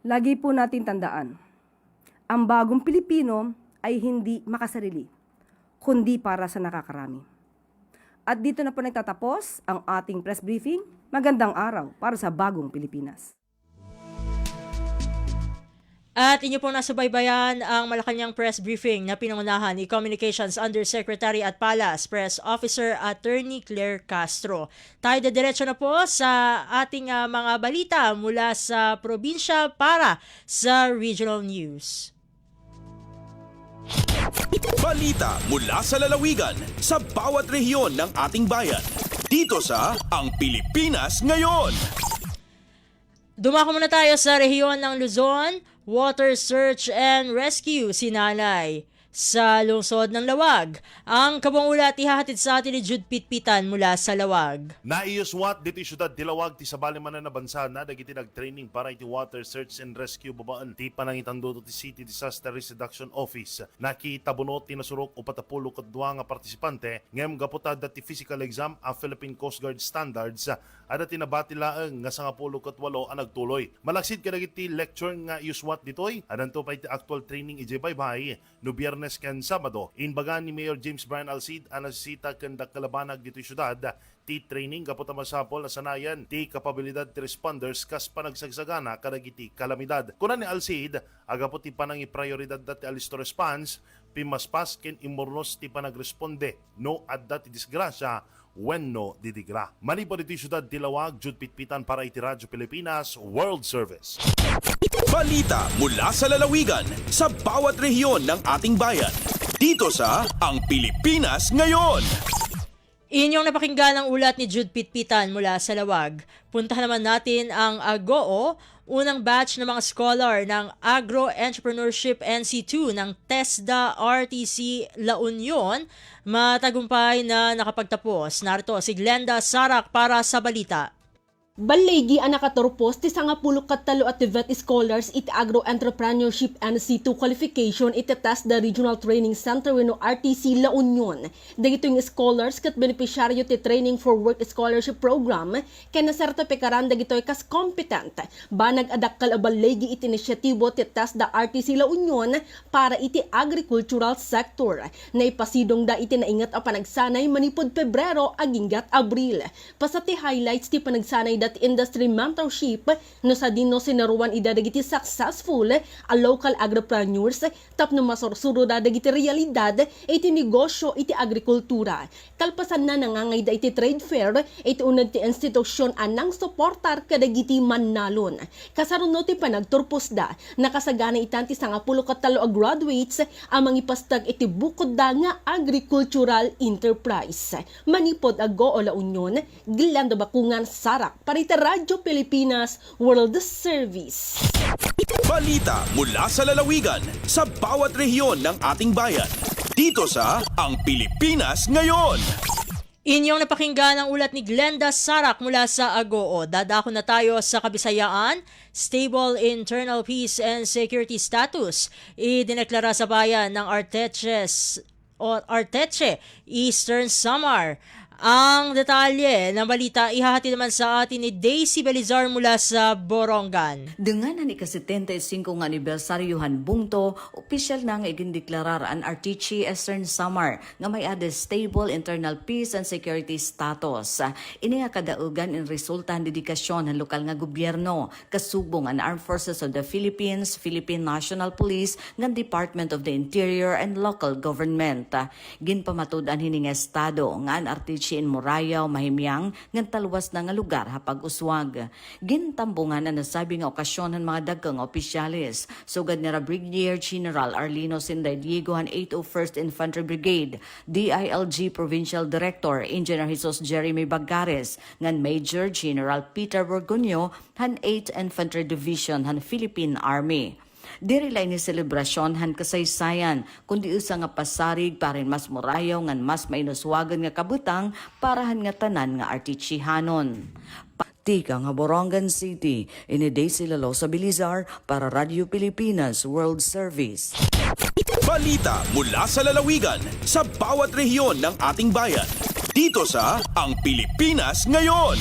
Lagi po natin tandaan, ang bagong Pilipino ay hindi makasarili, kundi para sa nakakarami. At dito na po nagtatapos ang ating press briefing. Magandang araw para sa bagong Pilipinas. At inyo pong nasubaybayan ang Malacanang press briefing na pinangunahan ni Communications Undersecretary at Palace Press Officer Attorney Claire Castro. Tayo diretso na po sa ating mga balita mula sa probinsya para sa regional news. Balita mula sa lalawigan sa bawat rehiyon ng ating bayan. Dito sa Ang Pilipinas Ngayon. Dumako muna tayo sa rehiyon ng Luzon. Water Search and Rescue sinalay sa lungsod ng Lawag. Ang kabang ulat ihahatid sa atin ni Jude Pitpitan mula sa Lawag. Naiyuswat dito syudad Dilawag ti sabali man na bansa na dagiti nag-training para iti Water Search and Rescue babaan ti panangitan do ti City Disaster Risk Reduction Office. Nakitabunot ti nasurok o patapulo kadwa nga partisipante ngem gaputad ti physical exam ang Philippine Coast Guard Standards ada tinabati laeng nga 18 ang nagtuloy. Malaksid ka dagiti lecture nga iuswat ditoy adan to pa iti actual training ije baybay no Biyernes ken Sabado. Inbaga ni Mayor James Brian Alcid anasita ken dakalabanag dito syudad ti training kapot masapol na sanayan ti kapabilidad ti responders kas panagsagsagana kadagiti kalamidad. Kuna ni Alcid agapot ti panangi prioridad dati alisto response pimaspas ken imornos ti panagresponde no adda ti disgrasya wenno didigra. Manipo dito syudad Dilawag, Jude Pitpitan para iti Radyo Pilipinas World Service. Balita mula sa lalawigan sa bawat rehiyon ng ating bayan. Dito sa Ang Pilipinas Ngayon. Inyong napakinggan ang ulat ni Jude Pitpitan mula sa Lawag. Puntahan naman natin ang AGOO, unang batch ng mga scholar ng Agro Entrepreneurship NC2 ng TESDA RTC La Union, matagumpay na nakapagtapos. Narito si Glenda Sarak para sa balita. Balegi ang nakaturpos ti 10 katalo at vet scholars iti Agro Entrepreneurship NC2 qualification iti TESDA Regional Training Center wenno RTC La Union. Dagito yung scholars kat beneficiaryo ti Training for Work Scholarship Program ken nasertipikaran dagitoy kas competent. Banag adakkal a balegi iti inisyatibo ti TESDA RTC La Union para iti agricultural sector. Naipasidong da iti naingat a panagsanay manipod Pebrero aginggat Abril. Pasati highlights ti panagsanay da iti industry mentorship no sa dino sinaruan ida dagiti successful a local agripreneurs tapno masursuro da dagiti realidad iti negosyo iti agrikultura. Kalpasan na nangangay da iti trade fair iti unad ti institusyon anang suportar kadagiti mannalon. Kasaruno ti panagturpos da nakasagana itanti sa 13 a graduates amang ipastag iti bukod da nga agricultural enterprise. Manipod ago o La Union, Glando Bakungan, Sarak, Parita Radyo Pilipinas, World Service. Balita mula sa lalawigan sa bawat rehiyon ng ating bayan. Dito sa Ang Pilipinas Ngayon. Inyong napakinggan ang ulat ni Glenda Sarak mula sa Agoo. Dadako na tayo sa Kabisayaan. Stable internal peace and security status idineklara sa bayan ng Arteche, Eastern Samar. Ang detalye ng balita ihahati naman sa atin ni Daisy Belizar mula sa Borongan. Dengan ang ika-75 nga anibersaryohan bungto, opisyal na nga igindeklarar ang Arteche Eastern Samar nga may ade stable internal peace and security status. Ini nga kadaugan in resulta ng dedikasyon ng lokal nga gobyerno, kasubong ang Armed Forces of the Philippines, Philippine National Police, ng Department of the Interior and local government. Ginpamatud-an hini nga estado nga ang Arteche in Morayaw, Mahimyang, ngan talwas na nga lugar hapag uswag. Gintambungan na nasabi nga okasyon ng mga dagkang opisyalis. Sugad ni Brigadier General Arlino Sinday Diego han 801st Infantry Brigade, DILG Provincial Director Engineer Jesus Jeremy Bagares, ngan Major General Peter Borgonio han 8th Infantry Division han Philippine Army. Diri lay ni selebrasyon han kasaysayan kundi usa nga pasarig parin mas morayaw ngan mas mainuswagan nga kabutang parahan nga tanan nga Artechehanon. Tika nga Borongan City, ini Daisy Lalosa Belizar para Radio Pilipinas World Service. Balita mula sa lalawigan sa bawat rehiyon ng ating bayan. Dito sa Ang Pilipinas Ngayon.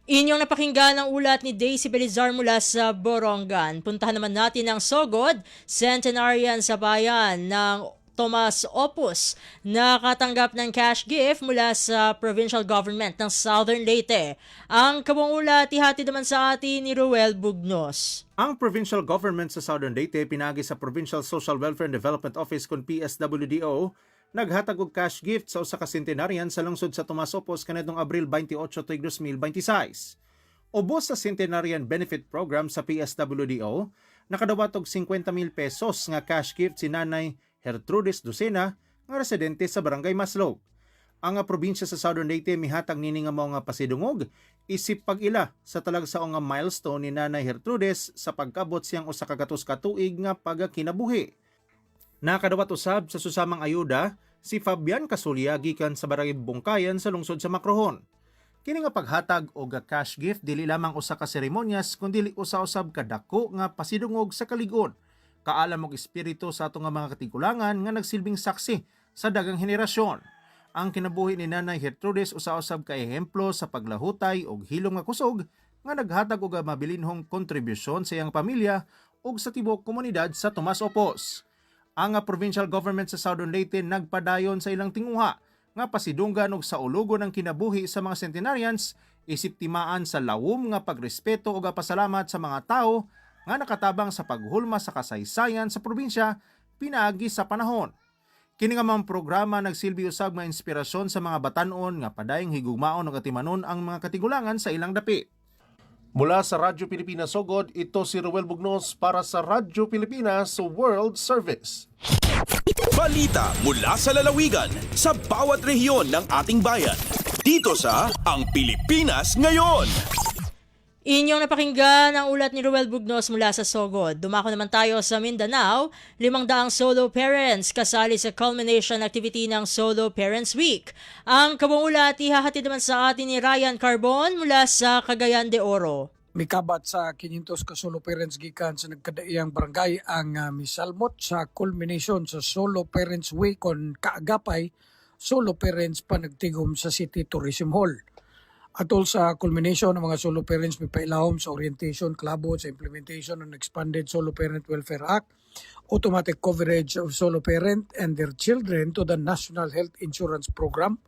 Inyong napakinggan ang ulat ni Daisy Belizar mula sa Borongan. Puntahan naman natin ang Sogod, centenarian sa bayan ng Tomas Opus, nakatanggap ng cash gift mula sa provincial government ng Southern Leyte. Ang kabong ulat ihati naman sa atin ni Ruel Bugnos. Ang provincial government sa Southern Leyte pinagi sa Provincial Social Welfare and Development Office kung PSWDO naghatag og cash gift sa usa ka centenarian sa lungsod sa Tomas Opus kanedtong Abril 28, 2026. Ubos sa centenarian benefit program sa PSWDO, nakadawat og 50,000 pesos nga cash gift si Nanay Gertrudis Lucena nga residente sa Barangay Maslog. Ang probinsya sa Southern Leyte mihatag nini nga mga pasidungog isip pag-ila sa talagsaong nga milestone ni Nanay Gertrudis sa pagkabot siyang usa ka katus ka tuig nga pagkinabuhi. Nakadawat usab sa susamang ayuda si Fabian Casulya gikan sa Barangay Bungkayan sa lungsod sa Macrohon. Kini nga paghatag og cash gift dili lamang usa ka seremonyas kundi usa-usab ka dako nga pasidungog sa kalig-on. Kaalam og espiritu sa ato nga mga katigulangan nga nagsilbing saksi sa dagang henerasyon. Ang kinabuhi ni Nanay Gertrudis usa-usab ka ehemplo sa paglahutay og hilom nga kusog nga naghatag og mabilinhong kontribusyon sa iyang pamilya ug sa tibok komunidad sa Tomas Opus. Ang provincial government sa Southern Leyte nagpadayon sa ilang tinguha nga pasidunggan og saulugon ng kinabuhi sa mga centenarians isip timaan sa lawom nga pagrespeto ug pasalamat sa mga tao nga nakatabang sa paghulma sa kasaysayan sa probinsya pinaagi sa panahon. Kini nga mga programa nagsilbi usab nga inspirasyon sa mga batan-on nga padayong higugmaon ug atimanon ang mga katigulangan sa ilang dapit. Mula sa Radyo Pilipinas Sogod, ito si Ruel Bugnos para sa Radyo Pilipinas World Service. Balita mula sa lalawigan sa bawat rehiyon ng ating bayan. Dito sa Ang Pilipinas Ngayon. Inyong napakinggan ang ulat ni Ruel Bugnos mula sa Sogod. Dumako naman tayo sa Mindanao. 500 solo parents kasali sa culmination activity ng Solo Parents Week. Ang kabong ulat ihahatid naman sa atin ni Ryan Carbon mula sa Cagayan de Oro. Mikabat sa 500 ka solo parents gikan sa nagkadaiyang barangay ang misalmot sa culmination sa Solo Parents Week kon kaagapay solo parents pa nagtigom sa City Tourism Hall. Atol sa culmination ng mga solo parents may pailahom sa orientation, klabot sa implementation ng Expanded Solo Parent Welfare Act, automatic coverage of solo parent and their children to the National Health Insurance Program,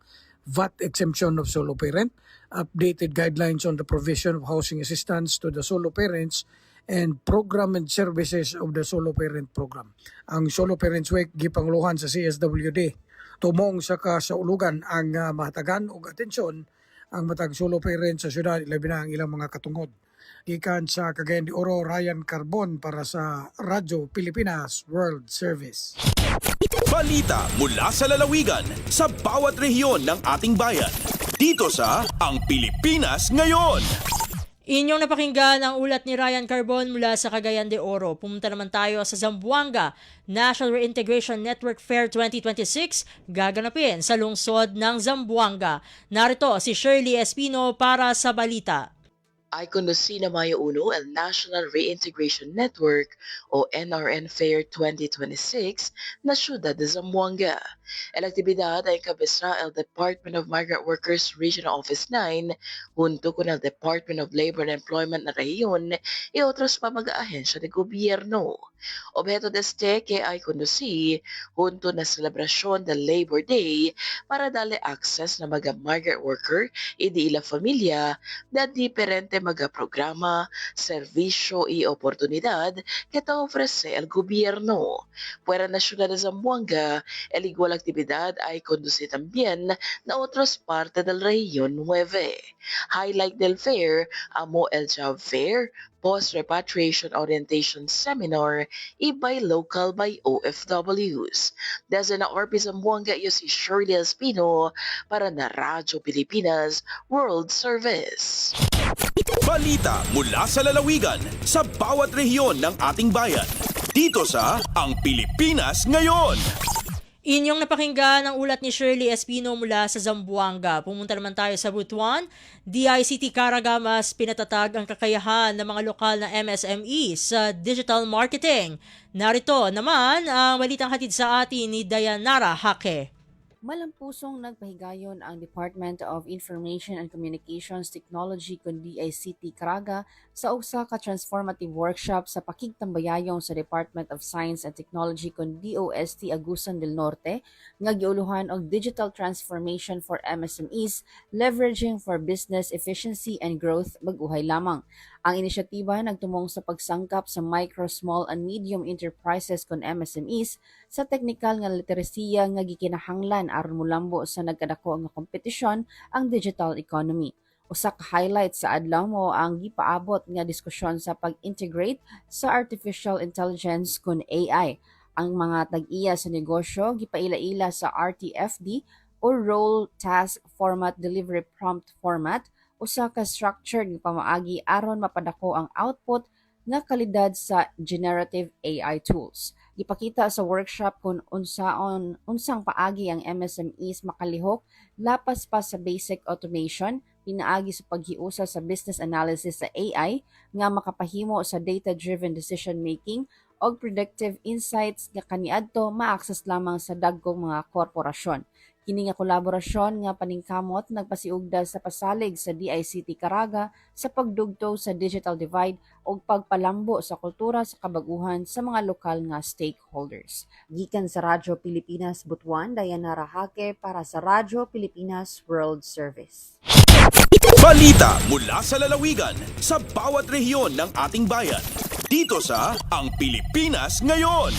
VAT exemption of solo parent, updated guidelines on the provision of housing assistance to the solo parents, and program and services of the solo parent program. Ang Solo Parents Week gipangluhan sa CSWD. Tumong sa kasaulugan ang mahatagan og atensyon ang matag solo parents sa syudad, labi na ang ilang mga katungod. Gikan sa Cagayan de Oro, Ryan Carbon para sa Radyo Pilipinas World Service. Balita mula sa lalawigan sa bawat rehiyon ng ating bayan. Dito sa Ang Pilipinas Ngayon. Inyong napakinggan ang ulat ni Ryan Carbon mula sa Cagayan de Oro. Pumunta naman tayo sa Zamboanga National Reintegration Network Fair 2026 gaganapin sa lungsod ng Zamboanga. Narito si Shirley Espino para sa balita. Ay conducida Mayo 1 el National Reintegration Network o NRN Fair 2026 na siyudad de Zamboanga. El aktibidad ay encabeza el Department of Migrant Workers Regional Office 9 junto con el Department of Labor and Employment na rehiyon y otros pa mag-ahensya de gobyerno. Objeto de este que ay conduci junto na celebrasyon del Labor Day para darle access na mga migrant worker y di ila familia na diferente mga programa, servisyo y oportunidad que te ofrece el gobierno. Fuera na ciudad de Zamboanga, el igual actividad ay conduce también na otras partes del región 9. Highlight del fair, amo el job fair, post-repatriation orientation seminar, y by local by OFWs. Desde na Orpi Zamboanga, iyo si Shirley Espino para na Radyo Pilipinas World Service. Balita mula sa lalawigan sa bawat rehiyon ng ating bayan. Dito sa Ang Pilipinas Ngayon. Inyong napakinggan ang ulat ni Shirley Espino mula sa Zamboanga. Pumunta naman tayo sa Butuan. DICT Caraga mas pinatatag ang kakayahan ng mga lokal na MSME sa digital marketing. Narito naman ang balitang hatid sa atin ni Dayanara Hake. Malampusong nagpahigayon ang Department of Information and Communications Technology kun DICT Caraga sa usa ka transformative workshop sa pakigtambayayong sa Department of Science and Technology kun DOST Agusan del Norte nga giuluhan og digital transformation for MSMEs leveraging for business efficiency and growth bag-uhay lamang. Ang inisyatiba nagtumong sa pagsangkap sa micro, small and medium enterprises kon MSMEs sa teknikal nga literasiya nga gikinahanglan aron molambo sa nagkadako nga kompetisyon ang digital economy. Usa ka highlight sa adlaw mo ang gipaabot nga diskusyon sa pag-integrate sa artificial intelligence kun AI. Ang mga tag-iya sa negosyo gipaila-ila sa RTFD o Role Task Format Delivery Prompt Format, usa ka structured nga pamaagi aron mapadako ang output nga kalidad sa generative AI tools. Gipakita sa workshop kung unsang paagi ang MSMEs makalihok lapas pa sa basic automation, pinaagi sa paghiusa sa business analysis sa AI nga makapahimo sa data-driven decision making og predictive insights nga kaniadto ma-access lamang sa dagkong mga korporasyon. Kini nga kolaborasyon nga paningkamot nagpasiugda sa pasalig sa DICT Caraga sa pagdugtong sa digital divide o pagpalambo sa kultura sa kabaguhan sa mga lokal nga stakeholders. Gikan sa Radyo Pilipinas Butuan, Dayanara Hake para sa Radyo Pilipinas World Service. Balita mula sa lalawigan sa bawat rehiyon ng ating bayan. Dito sa Ang Pilipinas Ngayon.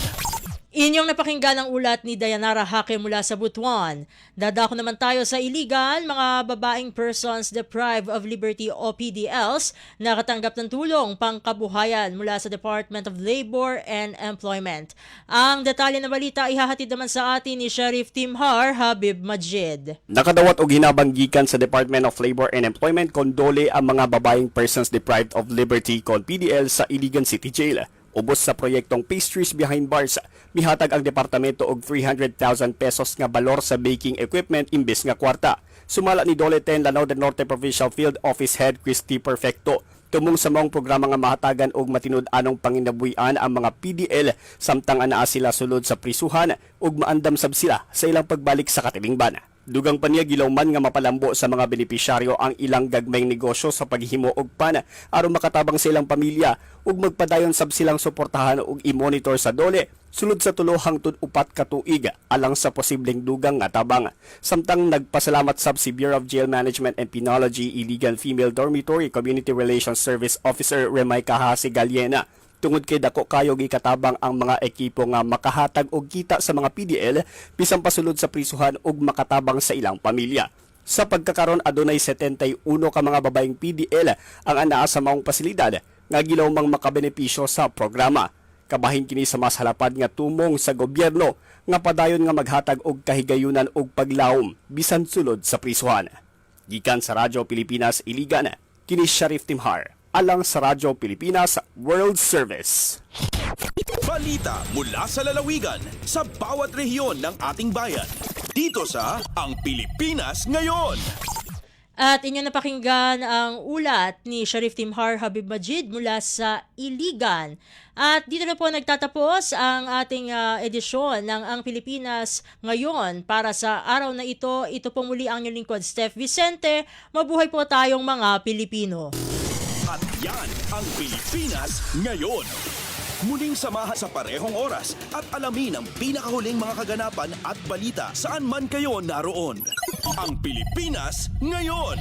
Inyong napakinggan ang ulat ni Dayanara Hake mula sa Butuan. Dadako naman tayo sa iligan, mga babaeng persons deprived of liberty o PDLs nakatanggap ng tulong pangkabuhayan mula sa Department of Labor and Employment. Ang detalye ng balita ihahatid naman sa atin ni Sheriff Timhar Habib Majid. Nakadawat og hinabanggikan sa Department of Labor and Employment kondole ang mga babaeng persons deprived of liberty kon PDL sa Iligan City Jail. Ubos sa proyektong Pastries Behind Bars, mihatag ang departamento og 300,000 pesos nga balor sa baking equipment imbes nga kwarta. Sumala ni Dole 10 Lanao del Norte Provincial Field Office Head Christy Perfecto. Tumong sa maong programa nga mahatagan og matinud-anong panginabuhian ang mga PDL samtang anaa sila sulod sa prisuhan ug maandam sab sila sa ilang pagbalik sa katilingban. Dugang paniya gilaw man nga mapalambo sa mga benepisyaryo ang ilang gagmayng negosyo sa paghimo og pana aron makatabang sa ilang pamilya ug magpadayon sab silang suportahan ug i-monitor sa dole sulod sa 3 hangtod 4 ka tuig alang sa posibleng dugang nga tabang. Samtang nagpasalamat sab si Bureau of Jail Management and Penology Iligan Female Dormitory Community Relations Service Officer Remay Kahasi Galiena tungod kay dako kayo gikatabang ang mga ekipo nga makahatag og kita sa mga PDL bisan pasulod sa prisuhan ug makatabang sa ilang pamilya. Sa pagkakaron adunay 71 ka mga babaeng PDL ang anaa sa maong pasilidad nga gilaw mang makabenepisyo sa programa. Kabahin kini sa mas halapad nga tumong sa gobyerno nga padayon nga maghatag og kahigayunan og paglawom bisan sulod sa prisuhan. Gikan sa Radyo Pilipinas Iligan, kini Sharif Timhar alang sa Radyo Pilipinas World Service. Balita mula sa lalawigan sa bawat rehiyon ng ating bayan. Dito sa Ang Pilipinas Ngayon. At inyo napakinggan ang ulat ni Sharif Timhar Habib Majid mula sa Iligan. At dito na po nagtatapos ang ating edisyon ng Ang Pilipinas Ngayon. Para sa araw na ito, ito po muli ang inyong lingkod, Steph Vicente. Mabuhay po tayong mga Pilipino. At yan ang Pilipinas Ngayon. Muling samahan sa parehong oras at alamin ang pinakahuling mga kaganapan at balita saan man kayo naroon. Ang Pilipinas Ngayon.